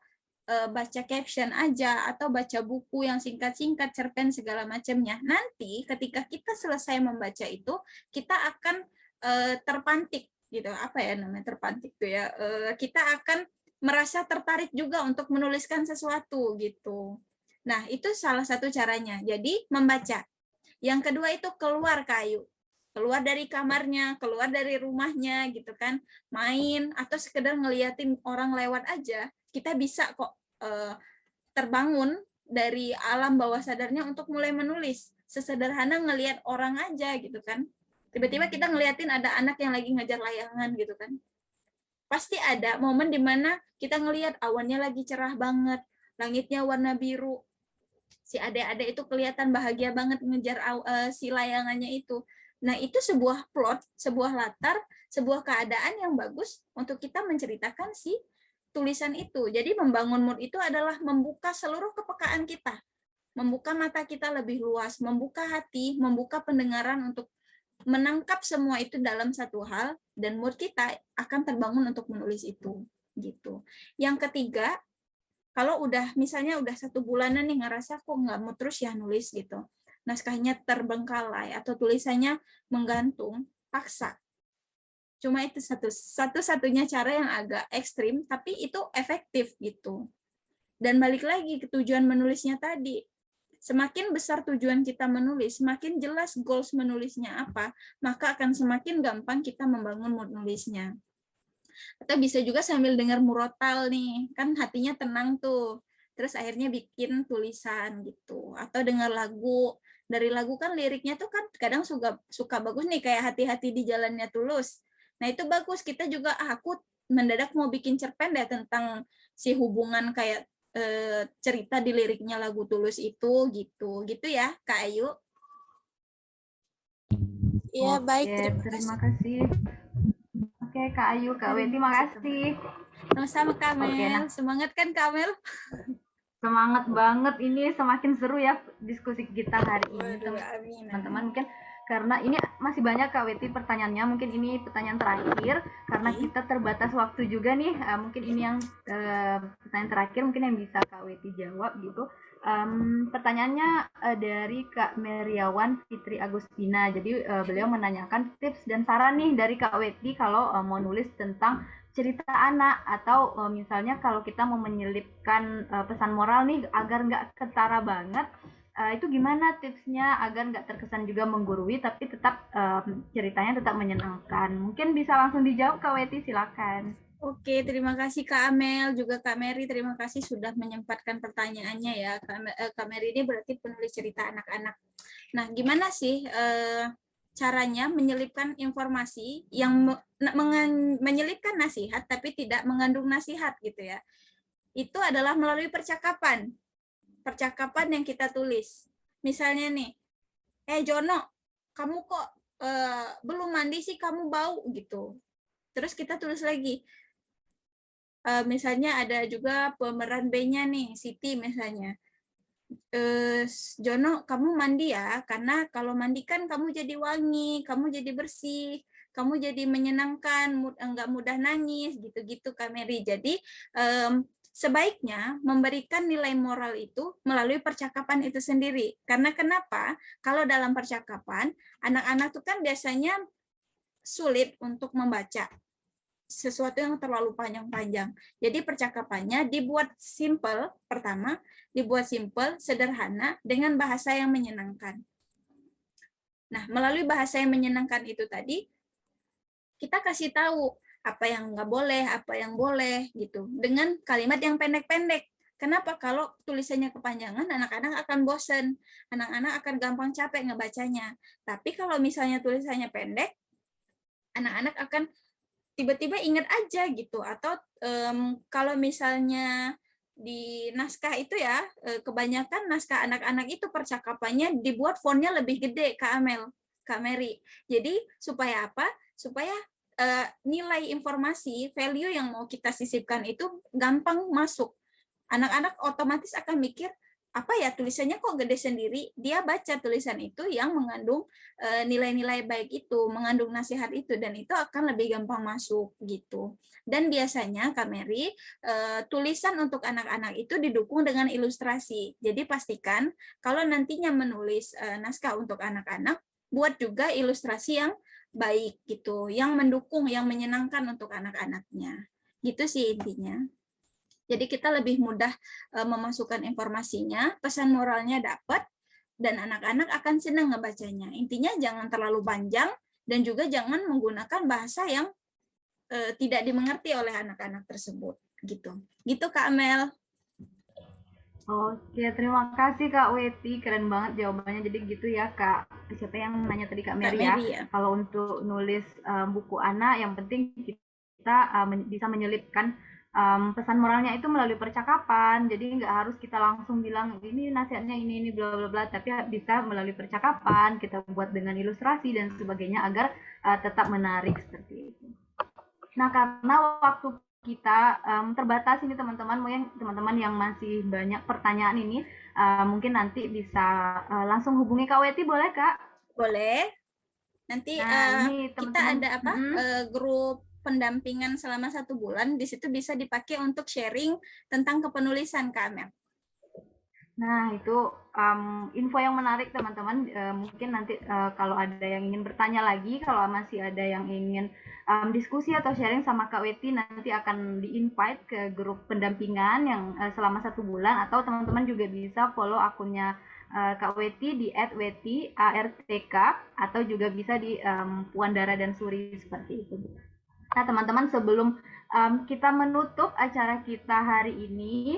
baca caption aja atau baca buku yang singkat-singkat, cerpen segala macamnya. Nanti ketika kita selesai membaca itu, kita akan terpantik gitu. Apa ya namanya terpantik tuh ya? Kita akan merasa tertarik juga untuk menuliskan sesuatu gitu. Nah, itu salah satu caranya. Jadi membaca. Yang kedua itu keluar kayu. Keluar dari kamarnya, keluar dari rumahnya gitu kan. Main atau sekedar ngeliatin orang lewat aja. Kita bisa kok terbangun dari alam bawah sadarnya untuk mulai menulis. Sesederhana ngelihat orang aja gitu kan. Tiba-tiba kita ngeliatin ada anak yang lagi ngejar layangan gitu kan. Pasti ada momen dimana kita ngelihat awannya lagi cerah banget, langitnya warna biru. Si adik-adik itu kelihatan bahagia banget ngejar si layangannya itu. Nah, itu sebuah plot, sebuah latar, sebuah keadaan yang bagus untuk kita menceritakan si tulisan itu. Jadi membangun mood itu adalah membuka seluruh kepekaan kita. Membuka mata kita lebih luas, membuka hati, membuka pendengaran untuk menangkap semua itu dalam satu hal, dan mood kita akan terbangun untuk menulis itu gitu. Yang ketiga, kalau udah misalnya udah 1 bulanan nih ngerasa kok nggak mau terus ya nulis gitu, naskahnya terbengkalai atau tulisannya menggantung, paksa. Cuma itu satu-satunya cara yang agak ekstrim tapi itu efektif gitu. Dan balik lagi ke tujuan menulisnya tadi. Semakin besar tujuan kita menulis, semakin jelas goals menulisnya apa, maka akan semakin gampang kita membangun mood nulisnya. Atau bisa juga sambil dengar murotal nih, kan hatinya tenang tuh. Terus akhirnya bikin tulisan gitu. Atau dengar lagu. Dari lagu kan liriknya tuh kan kadang suka bagus nih, kayak Hati-hati di Jalannya Tulus. Nah itu bagus, kita juga aku mendadak mau bikin cerpen deh tentang si hubungan kayak cerita di liriknya lagu Tulus itu gitu ya Kak Ayu.
Iya, baik.
Terima kasih. Oke, Kak Ayu, Kak Weti, makasih.
Sama-sama Kak Mel. Semangat kan Kak Mel?
Semangat banget, ini semakin seru ya diskusi kita hari ini. Teman-teman, mungkin karena ini masih banyak Kak Weti pertanyaannya, mungkin ini pertanyaan terakhir karena kita terbatas waktu juga nih. Mungkin ini yang pertanyaan terakhir mungkin yang bisa Kak Weti jawab gitu. Pertanyaannya dari Kak Meriawan Fitri Agustina. Jadi beliau menanyakan tips dan saran nih dari Kak Weti kalau mau nulis tentang cerita anak, atau misalnya kalau kita mau menyelipkan pesan moral nih agar nggak ketara banget, itu gimana tipsnya agar nggak terkesan juga menggurui tapi tetap ceritanya tetap menyenangkan? Mungkin bisa langsung dijawab Kak Weti, silakan.
Oke, terima kasih Kak Amel, juga Kak Mary, terima kasih sudah menyempatkan pertanyaannya ya. Kak Mary ini berarti penulis cerita anak-anak. Nah, gimana sih caranya menyelipkan informasi yang menyelipkan nasihat tapi tidak mengandung nasihat gitu ya? Itu adalah melalui percakapan yang kita tulis. Misalnya nih, Jono, kamu kok belum mandi sih, kamu bau gitu. Terus kita tulis lagi, misalnya ada juga pemeran B-nya nih, Siti misalnya. Jono, kamu mandi ya, karena kalau mandi kan kamu jadi wangi, kamu jadi bersih, kamu jadi menyenangkan, enggak mudah nangis, gitu-gitu Kak Mary. Jadi sebaiknya memberikan nilai moral itu melalui percakapan itu sendiri. Karena kenapa? Kalau dalam percakapan, anak-anak itu kan biasanya sulit untuk membaca sesuatu yang terlalu panjang-panjang. Jadi percakapannya dibuat simple, pertama, dibuat simple, sederhana, dengan bahasa yang menyenangkan. Nah, melalui bahasa yang menyenangkan itu tadi, kita kasih tahu apa yang nggak boleh, apa yang boleh, gitu. Dengan kalimat yang pendek-pendek. Kenapa? Kalau tulisannya kepanjangan, anak-anak akan bosen. Anak-anak akan gampang capek ngebacanya. Tapi kalau misalnya tulisannya pendek, anak-anak akan tiba-tiba ingat aja gitu. Atau kalau misalnya di naskah itu ya, kebanyakan naskah anak-anak itu percakapannya dibuat fontnya lebih gede, Kak Amel, Kak Mary. Jadi supaya apa? Supaya nilai informasi, value yang mau kita sisipkan itu gampang masuk. Anak-anak otomatis akan mikir, apa ya tulisannya kok gede sendiri, dia baca tulisan itu yang mengandung nilai-nilai baik itu, mengandung nasihat itu, dan itu akan lebih gampang masuk gitu. Dan biasanya Kak Mary, tulisan untuk anak-anak itu didukung dengan ilustrasi. Jadi pastikan kalau nantinya menulis naskah untuk anak-anak, buat juga ilustrasi yang baik gitu, yang mendukung, yang menyenangkan untuk anak-anaknya. Gitu sih intinya. Jadi kita lebih mudah memasukkan informasinya, pesan moralnya dapat, dan anak-anak akan senang ngebacanya. Intinya jangan terlalu panjang, dan juga jangan menggunakan bahasa yang tidak dimengerti oleh anak-anak tersebut. Gitu Kak Amel.
Oke, terima kasih Kak Weti, keren banget jawabannya. Jadi gitu ya Kak, siapa yang nanya tadi Kak
Kak
Mary ya?
Mary ya.
Kalau untuk nulis buku anak, yang penting kita bisa menyelipkan pesan moralnya itu melalui percakapan. Jadi nggak harus kita langsung bilang ini nasihatnya ini bla bla bla, tapi bisa melalui percakapan. Kita buat dengan ilustrasi dan sebagainya agar tetap menarik seperti itu. Nah, karena waktu kita terbatas ini teman-teman, mungkin teman-teman yang masih banyak pertanyaan ini mungkin nanti bisa langsung hubungi Kak Weti, boleh Kak?
Boleh. Nanti
Nah, ini
kita
teman-teman
ada apa? Grup pendampingan selama 1 bulan. Di situ bisa dipakai untuk sharing tentang kepenulisan, Kak Amel.
Nah, itu info yang menarik teman-teman. Mungkin nanti kalau ada yang ingin bertanya lagi, kalau masih ada yang ingin diskusi atau sharing sama Kak Weti, nanti akan di-invite ke grup pendampingan yang selama 1 bulan, atau teman-teman juga bisa follow akunnya Kak Weti di @weti_artk, atau juga bisa di Puan Dara dan Suri seperti itu. Nah, teman-teman, sebelum kita menutup acara kita hari ini,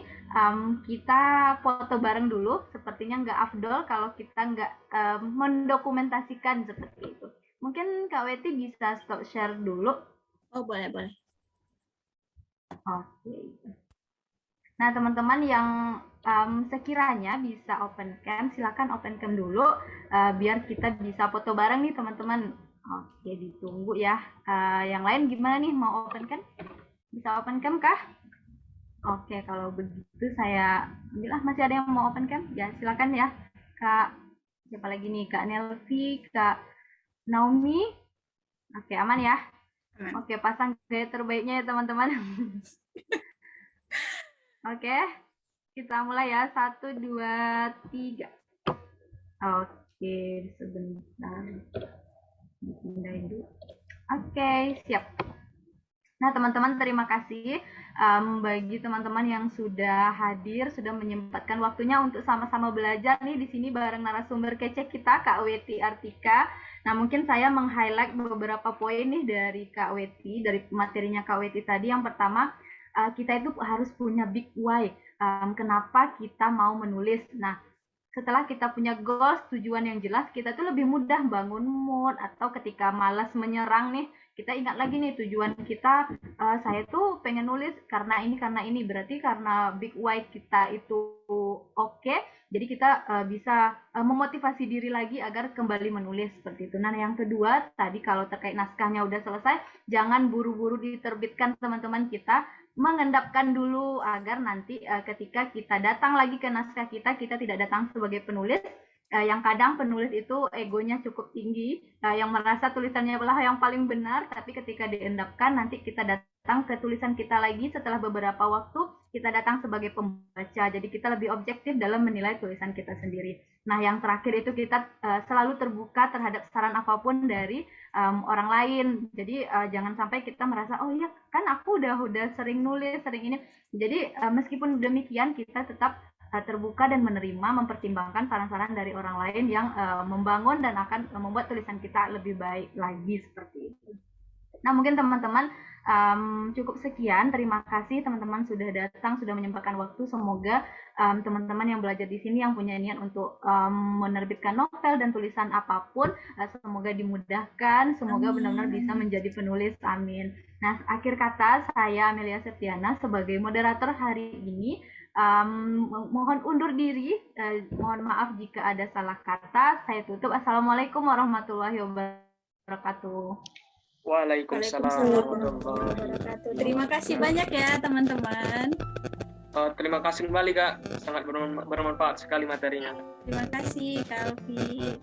kita foto bareng dulu. Sepertinya nggak afdol kalau kita nggak mendokumentasikan seperti itu. Mungkin Kak Weti bisa stop share dulu.
Oh, boleh.
Oke. Nah, teman-teman yang sekiranya bisa open cam, silakan open cam dulu biar kita bisa foto bareng nih teman-teman. Oke, ditunggu ya. Yang lain gimana nih, mau open cam? Bisa open cam kah? Oke, kalau begitu saya ambil, masih ada yang mau open cam? Ya, silakan ya. Kak, siapa lagi nih? Kak Nelvi, Kak Naomi. Oke, aman ya?
Aman.
Oke, pasang gaya terbaiknya ya teman-teman. Oke, kita mulai ya. 1, 2, 3. Oke, sebentar. Dipindahin dulu. Oke, siap. Nah, teman-teman, terima kasih bagi teman-teman yang sudah hadir, sudah menyempatkan waktunya untuk sama-sama belajar nih di sini bareng narasumber kece kita, Kak Weti Artika. Nah, mungkin saya meng-highlight beberapa poin nih dari Kak Weti, dari materinya Kak Weti tadi. Yang pertama, kita itu harus punya big why. Kenapa kita mau menulis? Nah, setelah kita punya goals, tujuan yang jelas, kita tuh lebih mudah bangun mood, atau ketika malas menyerang nih, kita ingat lagi nih tujuan kita, saya tuh pengen nulis karena ini, berarti karena big why kita itu oke, jadi kita bisa memotivasi diri lagi agar kembali menulis seperti itu. Nah, yang kedua, tadi kalau terkait naskahnya udah selesai, jangan buru-buru diterbitkan teman-teman, kita mengendapkan dulu agar nanti ketika kita datang lagi ke naskah kita tidak datang sebagai penulis yang kadang penulis itu egonya cukup tinggi, yang merasa tulisannya adalah yang paling benar, tapi ketika diendapkan nanti kita datang ke tulisan kita lagi setelah beberapa waktu, kita datang sebagai pembaca, jadi kita lebih objektif dalam menilai tulisan kita sendiri. Nah, yang terakhir itu kita selalu terbuka terhadap saran apapun dari orang lain. Jadi jangan sampai kita merasa oh iya kan aku udah sering nulis, sering ini. Jadi meskipun demikian kita tetap terbuka dan menerima, mempertimbangkan saran-saran dari orang lain yang membangun dan akan membuat tulisan kita lebih baik lagi seperti itu. Nah, mungkin teman-teman cukup sekian. Terima kasih teman-teman sudah datang, sudah menyempatkan waktu. Semoga teman-teman yang belajar di sini yang punya niat untuk menerbitkan novel dan tulisan apapun, semoga dimudahkan, semoga benar-benar bisa menjadi penulis. Amin. Nah, akhir kata, saya Amelia Septiana sebagai moderator hari ini mohon undur diri, mohon maaf jika ada salah kata. Saya tutup. Assalamualaikum warahmatullahi wabarakatuh.
Waalaikumsalam warahmatullahi wabarakatuh.
Terima kasih banyak ya teman-teman.
Terima kasih kembali Kak, sangat bermanfaat sekali materinya.
Terima kasih Kak Alfi.